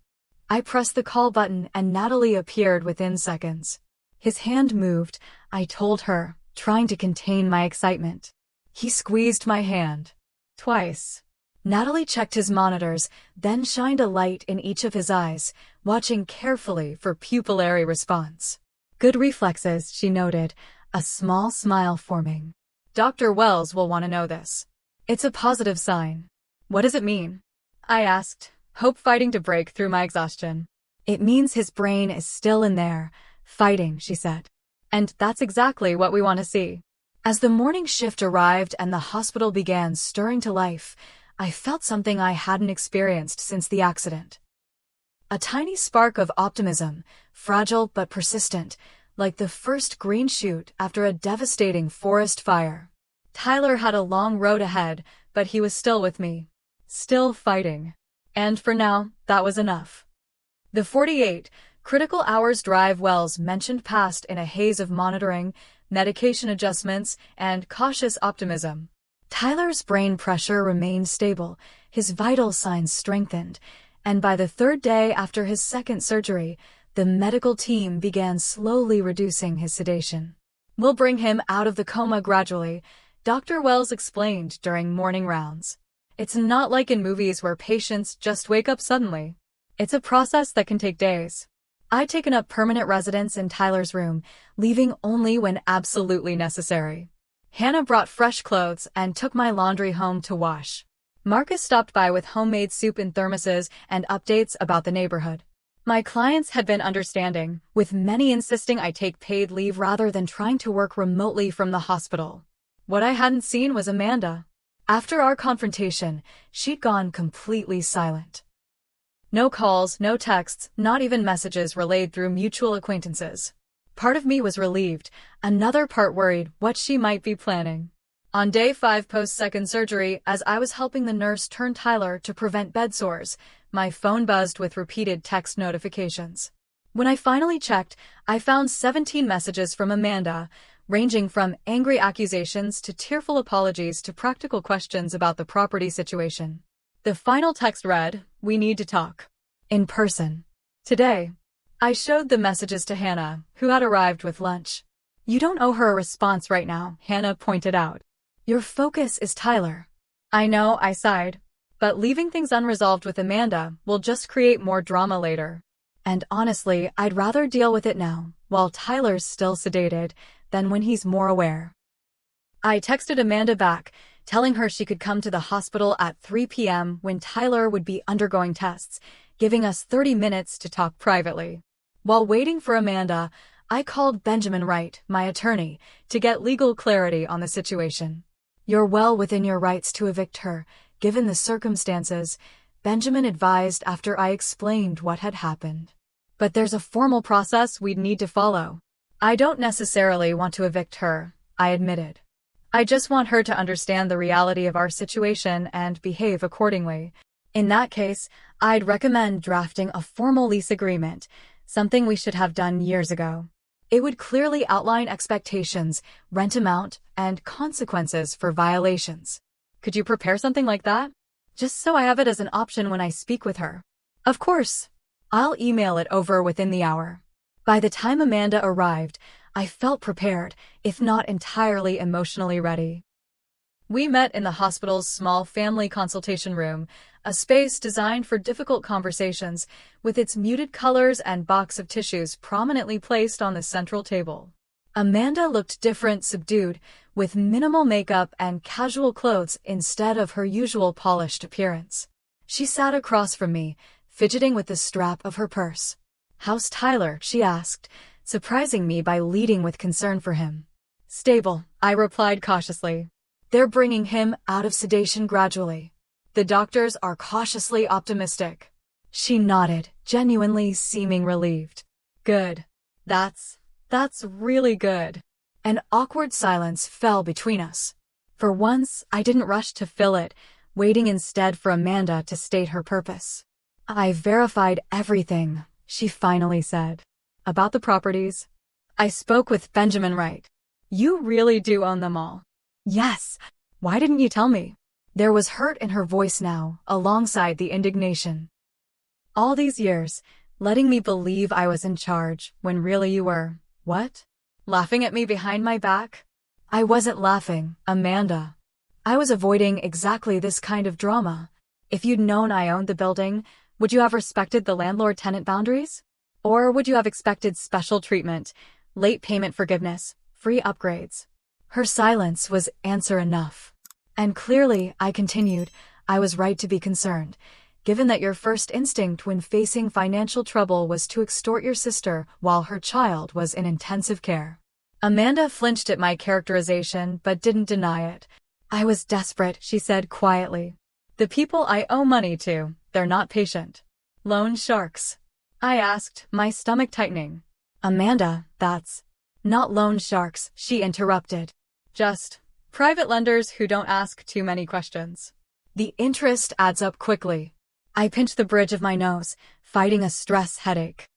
I pressed the call button and Natalie appeared within seconds. His hand moved, I told her, trying to contain my excitement. He squeezed my hand. Twice. Natalie checked his monitors, then shined a light in each of his eyes, watching carefully for pupillary response. "Good reflexes," she noted, a small smile forming. "Dr. Wells will want to know this. It's a positive sign." "What does it mean?" I asked, hope fighting to break through my exhaustion. "It means his brain is still in there, fighting," she said. "And that's exactly what we want to see." As the morning shift arrived and the hospital began stirring to life, I felt something I hadn't experienced since the accident. A tiny spark of optimism, fragile but persistent, like the first green shoot after a devastating forest fire. Tyler had a long road ahead, but he was still with me. Still fighting. And for now, that was enough. The 48 critical hours drive Wells mentioned passed in a haze of monitoring, medication adjustments, and cautious optimism. Tyler's brain pressure remained stable, his vital signs strengthened, and by the third day after his second surgery, the medical team began slowly reducing his sedation. "We'll bring him out of the coma gradually," Dr. Wells explained during morning rounds. "It's not like in movies where patients just wake up suddenly. It's a process that can take days." I'd taken up permanent residence in Tyler's room, leaving only when absolutely necessary. Hannah brought fresh clothes and took my laundry home to wash. Marcus stopped by with homemade soup in thermoses and updates about the neighborhood. My clients had been understanding, with many insisting I take paid leave rather than trying to work remotely from the hospital. What I hadn't seen was Amanda. After our confrontation, she'd gone completely silent. No calls, no texts, not even messages relayed through mutual acquaintances. Part of me was relieved, another part worried what she might be planning. On day 5 post-second surgery, as I was helping the nurse turn Tyler to prevent bed sores, my phone buzzed with repeated text notifications. When I finally checked, I found 17 messages from Amanda, ranging from angry accusations to tearful apologies to practical questions about the property situation. The final text read, "We need to talk. In person. Today." I showed the messages to Hannah, who had arrived with lunch. "You don't owe her a response right now," Hannah pointed out. "Your focus is Tyler." "I know," I sighed. "But leaving things unresolved with Amanda will just create more drama later. And honestly, I'd rather deal with it now, while Tyler's still sedated, than when he's more aware." I texted Amanda back, telling her she could come to the hospital at 3 p.m. when Tyler would be undergoing tests, giving us 30 minutes to talk privately. While waiting for Amanda, I called Benjamin Wright, my attorney, to get legal clarity on the situation. "You're well within your rights to evict her, given the circumstances," Benjamin advised after I explained what had happened. "But there's a formal process we'd need to follow." "I don't necessarily want to evict her," I admitted. "I just want her to understand the reality of our situation and behave accordingly. In that case, I'd recommend drafting a formal lease agreement, something we should have done years ago. It would clearly outline expectations, rent amount, and consequences for violations." "Could you prepare something like that?" "Just so I have it as an option when I speak with her." "Of course. I'll email it over within the hour." By the time Amanda arrived, I felt prepared, if not entirely emotionally ready. We met in the hospital's small family consultation room, a space designed for difficult conversations, with its muted colors and box of tissues prominently placed on the central table. Amanda looked different, subdued, with minimal makeup and casual clothes instead of her usual polished appearance. She sat across from me, fidgeting with the strap of her purse. "How's Tyler?" she asked, surprising me by leading with concern for him. "Stable," I replied cautiously. "They're bringing him out of sedation gradually. The doctors are cautiously optimistic." She nodded, genuinely seeming relieved. "Good. That's really good." An awkward silence fell between us. For once, I didn't rush to fill it, waiting instead for Amanda to state her purpose. "I verified everything," she finally said. About the properties? I spoke with Benjamin Wright. You really do own them all. Yes. Why didn't you tell me? There was hurt in her voice now, alongside the indignation. All these years, letting me believe I was in charge, when really you were, what? Laughing at me behind my back? I wasn't laughing, Amanda. I was avoiding exactly this kind of drama. If you'd known I owned the building, would you have respected the landlord-tenant boundaries? Or would you have expected special treatment, late payment forgiveness, free upgrades? Her silence was answer enough. And clearly, I continued, I was right to be concerned, given that your first instinct when facing financial trouble was to extort your sister while her child was in intensive care. Amanda flinched at my characterization but didn't deny it. I was desperate, she said quietly. The people I owe money to, they're not patient. Loan sharks. I asked, my stomach tightening. Amanda, that's not loan sharks, she interrupted. Just private lenders who don't ask too many questions. The interest adds up quickly. I pinched the bridge of my nose, fighting a stress headache.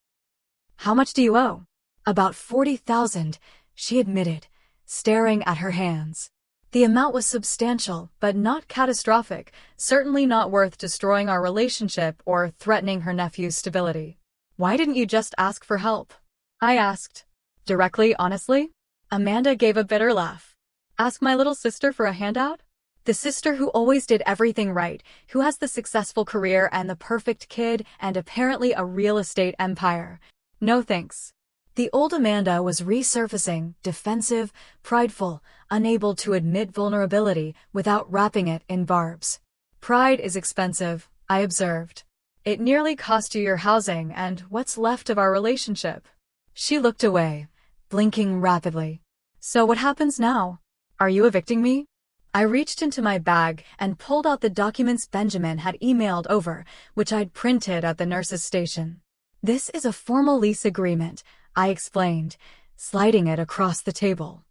How much do you owe? About 40,000, she admitted, staring at her hands. The amount was substantial, but not catastrophic, certainly not worth destroying our relationship or threatening her nephew's stability. Why didn't you just ask for help? I asked. Directly, honestly? Amanda gave a bitter laugh. Ask my little sister for a handout? The sister who always did everything right, who has the successful career and the perfect kid and apparently a real estate empire. No thanks. The old Amanda was resurfacing, defensive, prideful, unable to admit vulnerability without wrapping it in barbs. Pride is expensive, I observed. It nearly cost you your housing and what's left of our relationship. She looked away, blinking rapidly. So what happens now? Are you evicting me? I reached into my bag and pulled out the documents Benjamin had emailed over, which I'd printed at the nurse's station. This is a formal lease agreement, I explained, sliding it across the table.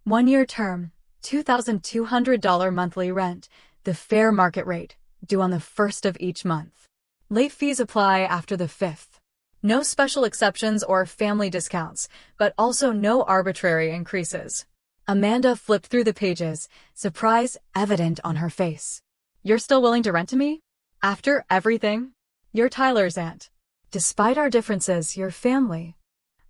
1-year term, $2,200 monthly rent, the fair market rate, due on the 1st of each month. Late fees apply after the 5th. No special exceptions or family discounts, but also no arbitrary increases. Amanda flipped through the pages, surprise evident on her face. You're still willing to rent to me? After everything? You're Tyler's aunt. Despite our differences, you're family.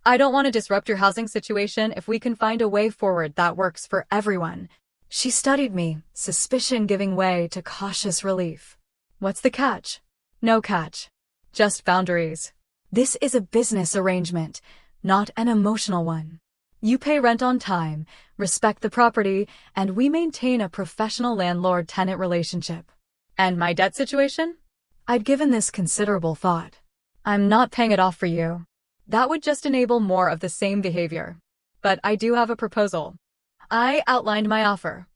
I don't want to disrupt your housing situation if we can find a way forward that works for everyone. She studied me, suspicion giving way to cautious relief. What's the catch? No catch. Just boundaries. This is a business arrangement, not an emotional one. You pay rent on time, respect the property, and we maintain a professional landlord-tenant relationship. And my debt situation? I'd given this considerable thought. I'm not paying it off for you. That would just enable more of the same behavior. But I do have a proposal. I outlined my offer.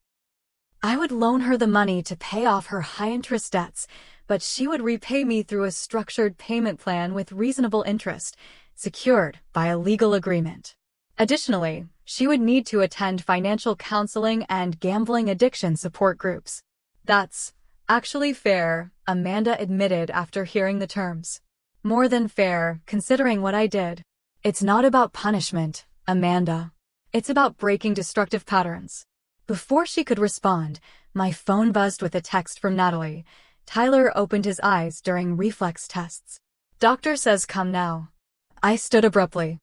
I would loan her the money to pay off her high-interest debts, but she would repay me through a structured payment plan with reasonable interest, secured by a legal agreement. Additionally, she would need to attend financial counseling and gambling addiction support groups. That's actually fair, Amanda admitted after hearing the terms. More than fair, considering what I did. It's not about punishment, Amanda. It's about breaking destructive patterns. Before she could respond, my phone buzzed with a text from Natalie. Tyler opened his eyes during reflex tests. Doctor says come now. I stood abruptly.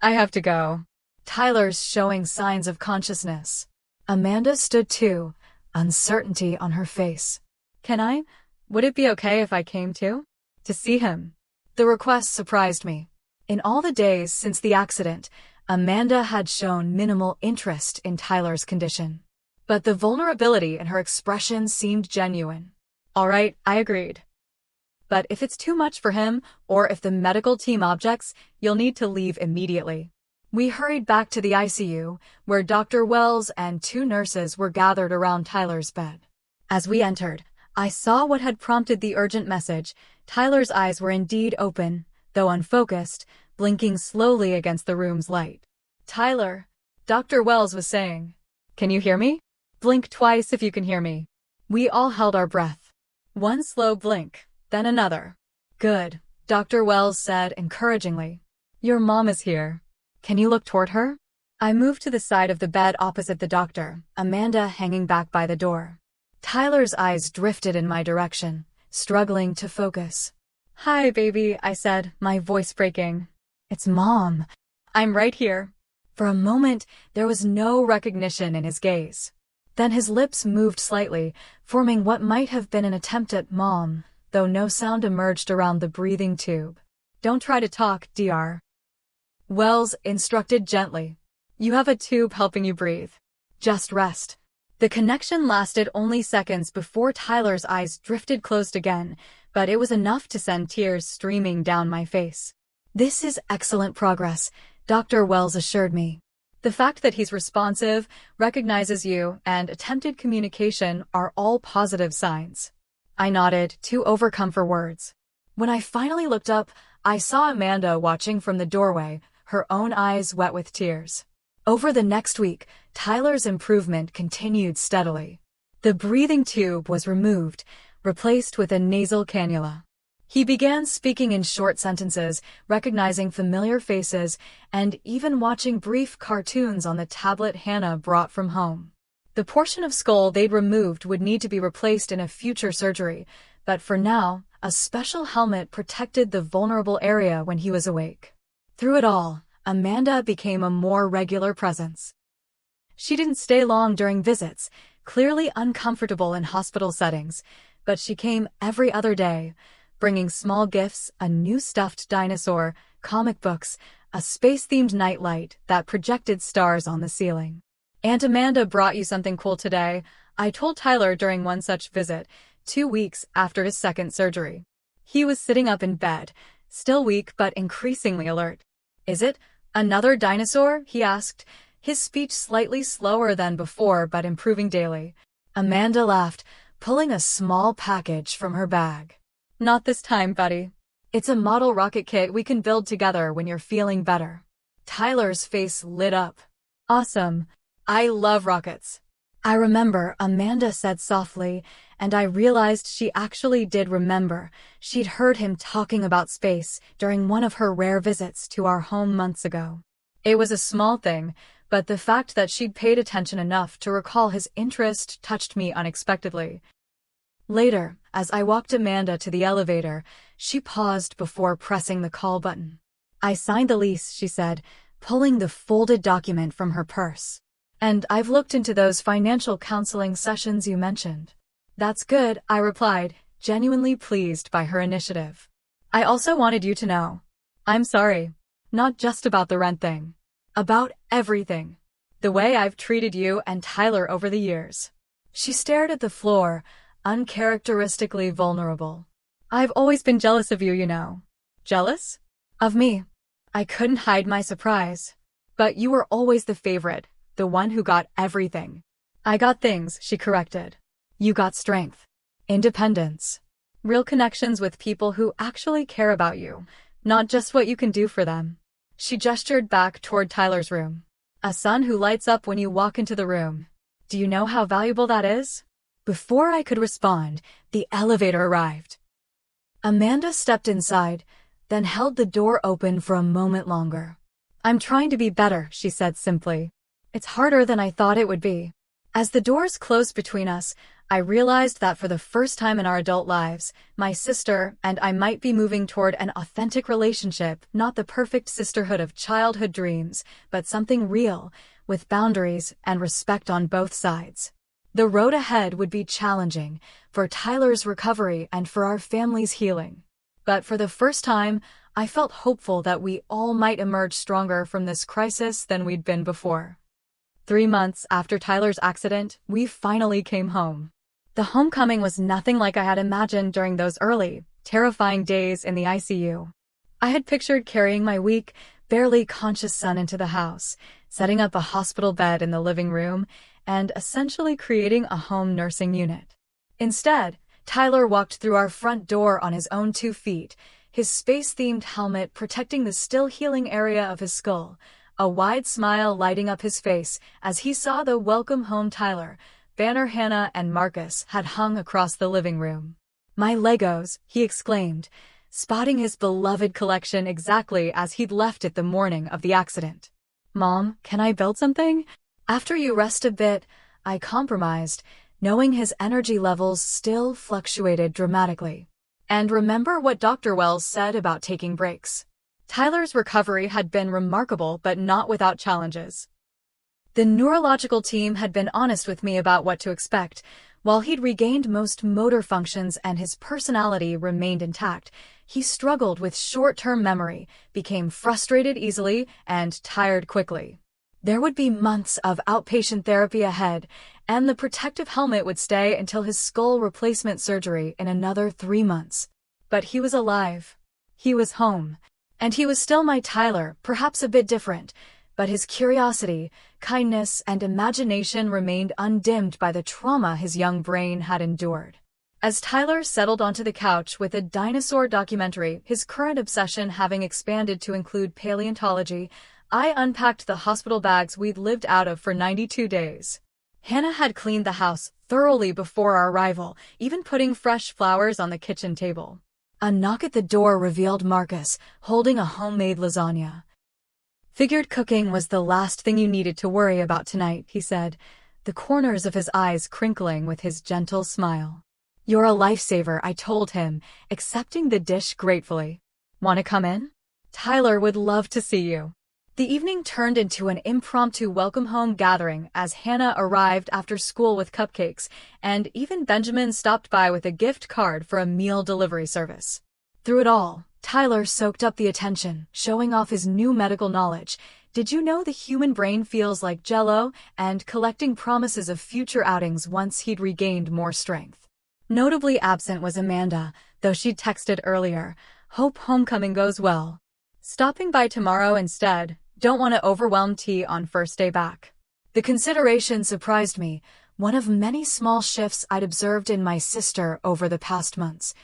I have to go. Tyler's showing signs of consciousness. Amanda stood too, uncertainty on her face. Can I? Would it be okay if I came too? To see him? The request surprised me. In all the days since the accident, Amanda had shown minimal interest in Tyler's condition. But the vulnerability in her expression seemed genuine. All right, I agreed. But if it's too much for him, or if the medical team objects, you'll need to leave immediately. We hurried back to the ICU, where Dr. Wells and 2 nurses were gathered around Tyler's bed. As we entered, I saw what had prompted the urgent message. Tyler's eyes were indeed open, though unfocused, blinking slowly against the room's light. Tyler, Dr. Wells was saying. Can you hear me? Blink twice if you can hear me. We all held our breath. One slow blink, then another. Good, Dr. Wells said encouragingly. Your mom is here. Can you look toward her? I moved to the side of the bed opposite the doctor, Amanda hanging back by the door. Tyler's eyes drifted in my direction, struggling to focus. Hi, baby, I said, my voice breaking. It's Mom. I'm right here. For a moment, there was no recognition in his gaze. Then his lips moved slightly, forming what might have been an attempt at Mom, though no sound emerged around the breathing tube. Don't try to talk, Dr. Wells instructed gently. You have a tube helping you breathe. Just rest. The connection lasted only seconds before Tyler's eyes drifted closed again, but it was enough to send tears streaming down my face. This is excellent progress, Dr. Wells assured me. The fact that he's responsive, recognizes you, and attempted communication are all positive signs. I nodded, too overcome for words. When I finally looked up, I saw Amanda watching from the doorway, her own eyes wet with tears. Over the next week, Tyler's improvement continued steadily. The breathing tube was removed, replaced with a nasal cannula. He began speaking in short sentences, recognizing familiar faces, and even watching brief cartoons on the tablet Hannah brought from home. The portion of skull they'd removed would need to be replaced in a future surgery, but for now, a special helmet protected the vulnerable area when he was awake. Through it all, Amanda became a more regular presence. She didn't stay long during visits, clearly uncomfortable in hospital settings, but she came every other day, bringing small gifts, a new stuffed dinosaur, comic books, a space-themed nightlight that projected stars on the ceiling. Aunt Amanda brought you something cool today, I told Tyler during one such visit, 2 weeks after his second surgery. He was sitting up in bed, still weak but increasingly alert. Is it another dinosaur? He asked, his speech slightly slower than before but improving daily. Amanda laughed, pulling a small package from her bag. Not this time, buddy. It's a model rocket kit we can build together when you're feeling better. Tyler's face lit up. Awesome. I love rockets. I remember, Amanda said softly, and I realized she actually did remember. She'd heard him talking about space during one of her rare visits to our home months ago. It was a small thing, but the fact that she'd paid attention enough to recall his interest touched me unexpectedly. Later, as I walked Amanda to the elevator, she paused before pressing the call button. I signed the lease, she said, pulling the folded document from her purse. And I've looked into those financial counseling sessions you mentioned. That's good, I replied, genuinely pleased by her initiative. I also wanted you to know. I'm sorry. Not just about the rent thing. About everything. The way I've treated you and Tyler over the years. She stared at the floor, uncharacteristically vulnerable. I've always been jealous of you, you know. Jealous? Of me. I couldn't hide my surprise. But you were always the favorite, the one who got everything. I got things, she corrected. You got strength. Independence. Real connections with people who actually care about you, not just what you can do for them. She gestured back toward Tyler's room. A sun who lights up when you walk into the room. Do you know how valuable that is? Before I could respond, the elevator arrived. Amanda stepped inside, then held the door open for a moment longer. I'm trying to be better, she said simply. It's harder than I thought it would be. As the doors closed between us, I realized that for the first time in our adult lives, my sister and I might be moving toward an authentic relationship, not the perfect sisterhood of childhood dreams, but something real, with boundaries and respect on both sides. The road ahead would be challenging, for Tyler's recovery and for our family's healing. But for the first time, I felt hopeful that we all might emerge stronger from this crisis than we'd been before. 3 months after Tyler's accident, we finally came home. The homecoming was nothing like I had imagined during those early, terrifying days in the ICU. I had pictured carrying my weak, barely conscious son into the house, setting up a hospital bed in the living room, and essentially creating a home nursing unit. Instead, Tyler walked through our front door on his own 2 feet, his space-themed helmet protecting the still healing area of his skull, a wide smile lighting up his face as he saw the "Welcome Home Tyler" banner Hannah and Marcus had hung across the living room. My Legos, he exclaimed, spotting his beloved collection exactly as he'd left it the morning of the accident. "Mom, can I build something?" After you rest a bit, I compromised, knowing his energy levels still fluctuated dramatically. And remember what Dr. Wells said about taking breaks. Tyler's recovery had been remarkable but not without challenges. The neurological team had been honest with me about what to expect. While he'd regained most motor functions and his personality remained intact, he struggled with short-term memory, became frustrated easily, and tired quickly. There would be months of outpatient therapy ahead, and the protective helmet would stay until his skull replacement surgery in another 3 months. But he was alive. He was home. And he was still my Tyler, perhaps a bit different, but his curiosity, kindness, and imagination remained undimmed by the trauma his young brain had endured. As Tyler settled onto the couch with a dinosaur documentary, his current obsession having expanded to include paleontology, I unpacked the hospital bags we'd lived out of for 92 days. Hannah had cleaned the house thoroughly before our arrival, even putting fresh flowers on the kitchen table. A knock at the door revealed Marcus, holding a homemade lasagna. "Figured cooking was the last thing you needed to worry about tonight," he said, the corners of his eyes crinkling with his gentle smile. "You're a lifesaver," I told him, accepting the dish gratefully. "Want to come in? Tyler would love to see you." The evening turned into an impromptu welcome-home gathering as Hannah arrived after school with cupcakes, and even Benjamin stopped by with a gift card for a meal delivery service. Through it all, Tyler soaked up the attention, showing off his new medical knowledge. Did you know the human brain feels like Jell-O? And collecting promises of future outings once he'd regained more strength. Notably absent was Amanda, though she'd texted earlier, "Hope homecoming goes well. Stopping by tomorrow instead. Don't want to overwhelm T on first day back." The consideration surprised me, one of many small shifts I'd observed in my sister over the past months.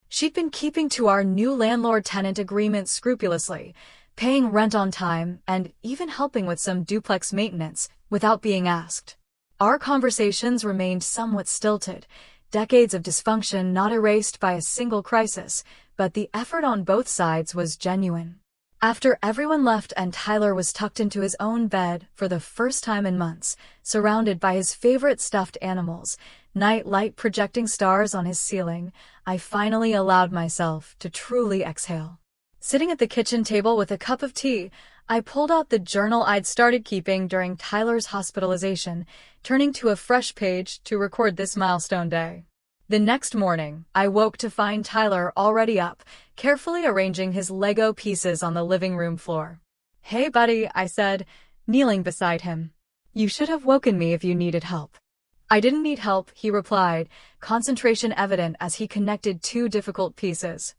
She'd been keeping to our new landlord-tenant agreement scrupulously, paying rent on time, and even helping with some duplex maintenance without being asked. Our conversations remained somewhat stilted, decades of dysfunction not erased by a single crisis, but the effort on both sides was genuine. After everyone left and Tyler was tucked into his own bed for the first time in months, surrounded by his favorite stuffed animals, night light projecting stars on his ceiling, I finally allowed myself to truly exhale. Sitting at the kitchen table with a cup of tea, I pulled out the journal I'd started keeping during Tyler's hospitalization, turning to a fresh page to record this milestone day. The next morning, I woke to find Tyler already up, carefully arranging his Lego pieces on the living room floor. "Hey, buddy," I said, kneeling beside him. "You should have woken me if you needed help." "I didn't need help," he replied, concentration evident as he connected 2 difficult pieces.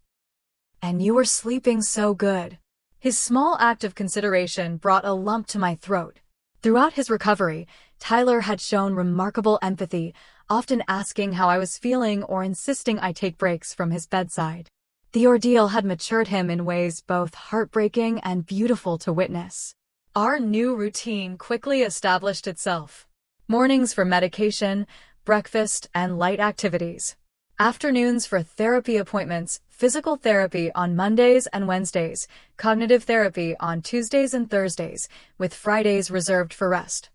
"And you were sleeping so good." His small act of consideration brought a lump to my throat. Throughout his recovery, Tyler had shown remarkable empathy, often asking how I was feeling or insisting I take breaks from his bedside. The ordeal had matured him in ways both heartbreaking and beautiful to witness. Our new routine quickly established itself. Mornings for medication, breakfast, and light activities. Afternoons for therapy appointments, physical therapy on Mondays and Wednesdays, cognitive therapy on Tuesdays and Thursdays, with Fridays reserved for rest.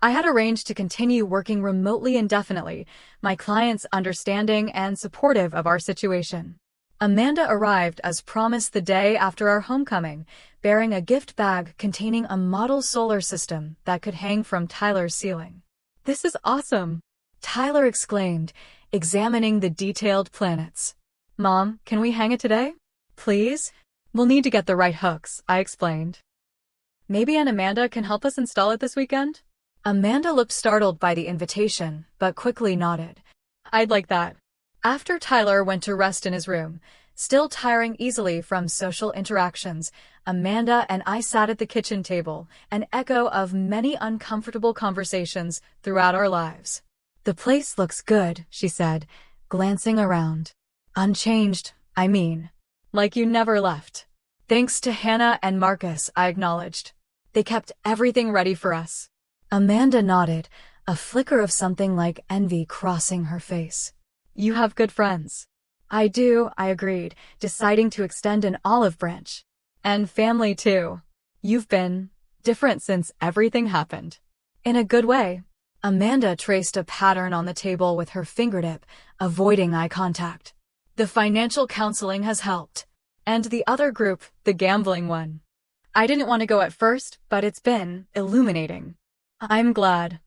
I had arranged to continue working remotely indefinitely, my clients understanding and supportive of our situation. Amanda arrived as promised the day after our homecoming, bearing a gift bag containing a model solar system that could hang from Tyler's ceiling. "This is awesome!" Tyler exclaimed, examining the detailed planets. "Mom, can we hang it today? Please? We'll need to get the right hooks," I explained. "Maybe Aunt Amanda can help us install it this weekend?" Amanda looked startled by the invitation, but quickly nodded. "I'd like that." After Tyler went to rest in his room, still tiring easily from social interactions, Amanda and I sat at the kitchen table, an echo of many uncomfortable conversations throughout our lives. "The place looks good," she said, glancing around. "Unchanged, I mean. Like you never left." "Thanks to Hannah and Marcus," I acknowledged. "They kept everything ready for us." Amanda nodded, a flicker of something like envy crossing her face. "You have good friends." I do, I agreed, deciding to extend an olive branch. And family too. You've been different since everything happened. In a good way. Amanda traced a pattern on the table with her fingertip, avoiding eye contact. The financial counseling has helped. And the other group, the gambling one. I didn't want to go at first, but it's been illuminating. I'm glad.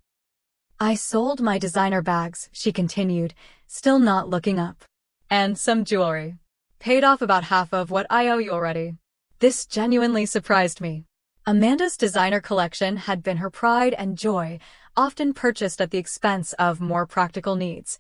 I sold my designer bags, she continued, still not looking up. And some jewelry. Paid off about half of what I owe you already. This genuinely surprised me. Amanda's designer collection had been her pride and joy, often purchased at the expense of more practical needs.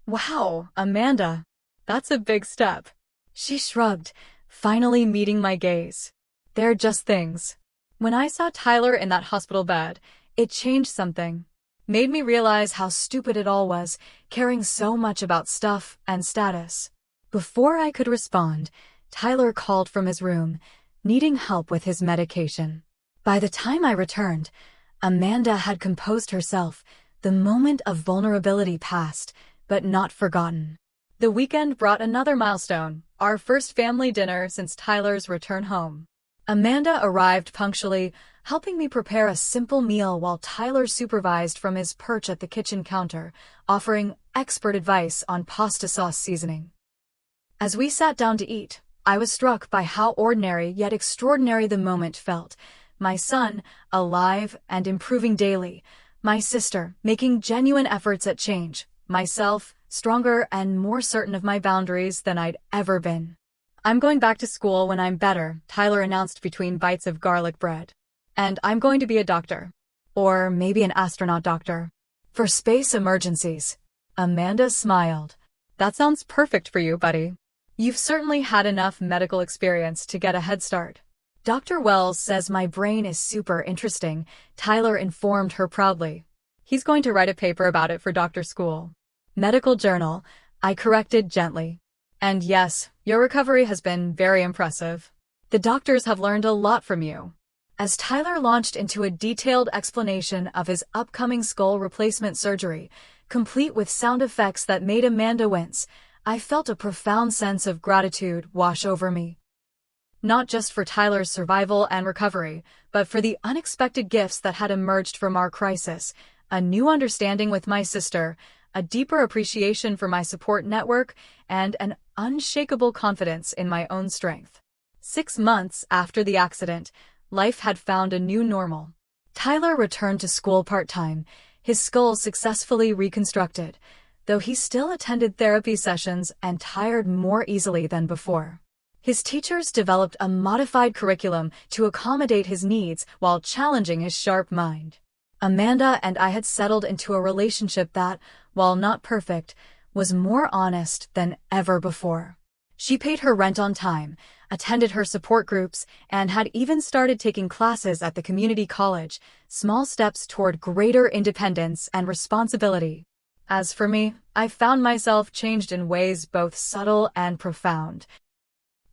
Wow, Amanda. That's a big step. She shrugged, finally meeting my gaze. They're just things. When I saw Tyler in that hospital bed, it changed something. Made me realize how stupid it all was, caring so much about stuff and status. Before I could respond, Tyler called from his room, needing help with his medication. By the time I returned, Amanda had composed herself. The moment of vulnerability passed, but not forgotten. The weekend brought another milestone, our first family dinner since Tyler's return home. Amanda arrived punctually, helping me prepare a simple meal while Tyler supervised from his perch at the kitchen counter, offering expert advice on pasta sauce seasoning. As we sat down to eat, I was struck by how ordinary yet extraordinary the moment felt. My son, alive and improving daily. My sister, making genuine efforts at change. Myself, stronger and more certain of my boundaries than I'd ever been. I'm going back to school when I'm better, Tyler announced between bites of garlic bread. And I'm going to be a doctor. Or maybe an astronaut doctor. For space emergencies. Amanda smiled. That sounds perfect for you, buddy. You've certainly had enough medical experience to get a head start. Dr. Wells says my brain is super interesting, Tyler informed her proudly. He's going to write a paper about it for Doctor School. Medical Journal, I corrected gently. And yes, your recovery has been very impressive. The doctors have learned a lot from you. As Tyler launched into a detailed explanation of his upcoming skull replacement surgery, complete with sound effects that made Amanda wince, I felt a profound sense of gratitude wash over me. Not just for Tyler's survival and recovery, but for the unexpected gifts that had emerged from our crisis, a new understanding with my sister, a deeper appreciation for my support network, and an unshakable confidence in my own strength. 6 months after the accident, life had found a new normal. Tyler returned to school part-time, his skull successfully reconstructed, though he still attended therapy sessions and tired more easily than before. His teachers developed a modified curriculum to accommodate his needs while challenging his sharp mind. Amanda and I had settled into a relationship that, while not perfect, was more honest than ever before. She paid her rent on time, attended her support groups, and had even started taking classes at the community college, small steps toward greater independence and responsibility. As for me, I found myself changed in ways both subtle and profound.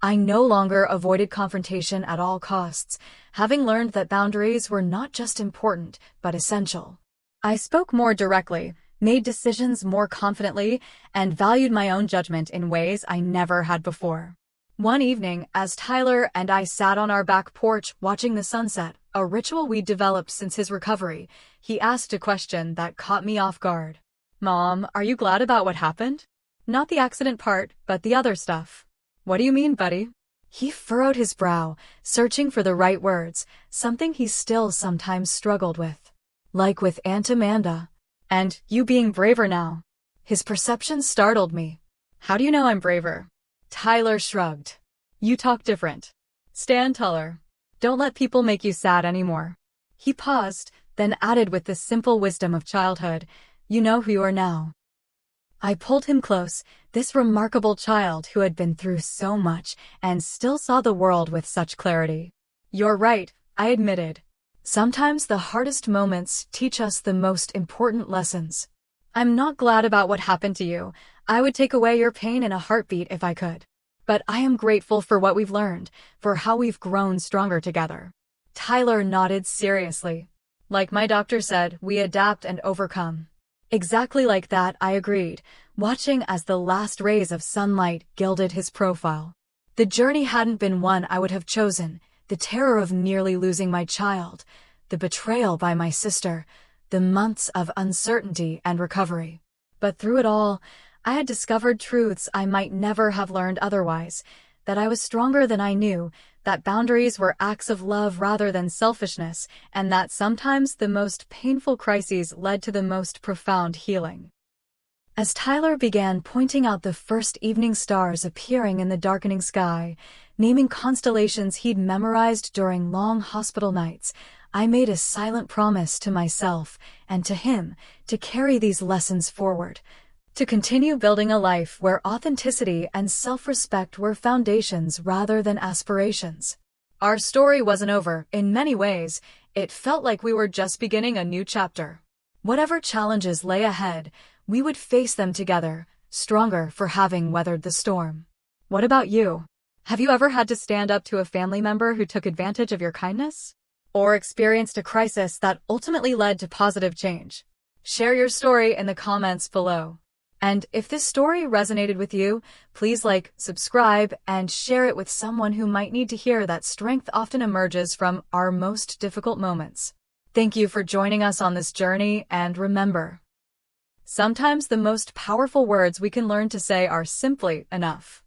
I no longer avoided confrontation at all costs, having learned that boundaries were not just important, but essential. I spoke more directly, made decisions more confidently, and valued my own judgment in ways I never had before. One evening, as Tyler and I sat on our back porch watching the sunset, a ritual we'd developed since his recovery, he asked a question that caught me off guard. Mom, are you glad about what happened? Not the accident part, but the other stuff. What do you mean, buddy? He furrowed his brow, searching for the right words, something he still sometimes struggled with. Like with Aunt Amanda. And you being braver now. His perception startled me. How do you know I'm braver? Tyler shrugged. You talk different. Stand taller. Don't let people make you sad anymore. He paused, then added with the simple wisdom of childhood, you know who you are now. I pulled him close, this remarkable child who had been through so much and still saw the world with such clarity. You're right, I admitted. Sometimes the hardest moments teach us the most important lessons. I'm not glad about what happened to you. I would take away your pain in a heartbeat if I could. But I am grateful for what we've learned, for how we've grown stronger together. Tyler nodded seriously. Like my doctor said, we adapt and overcome. Exactly like that, I agreed, watching as the last rays of sunlight gilded his profile. The journey hadn't been one I would have chosen, the terror of nearly losing my child, the betrayal by my sister, the months of uncertainty and recovery. But through it all, I had discovered truths I might never have learned otherwise, that I was stronger than I knew, that boundaries were acts of love rather than selfishness, and that sometimes the most painful crises led to the most profound healing. As Tyler began pointing out the first evening stars appearing in the darkening sky, naming constellations he'd memorized during long hospital nights, I made a silent promise to myself and to him to carry these lessons forward, to continue building a life where authenticity and self-respect were foundations rather than aspirations. Our story wasn't over. In many ways, it felt like we were just beginning a new chapter. Whatever challenges lay ahead, we would face them together, stronger for having weathered the storm. What about you? Have you ever had to stand up to a family member who took advantage of your kindness? Or experienced a crisis that ultimately led to positive change? Share your story in the comments below. And if this story resonated with you, please like, subscribe, and share it with someone who might need to hear that strength often emerges from our most difficult moments. Thank you for joining us on this journey, and remember, sometimes the most powerful words we can learn to say are simply enough.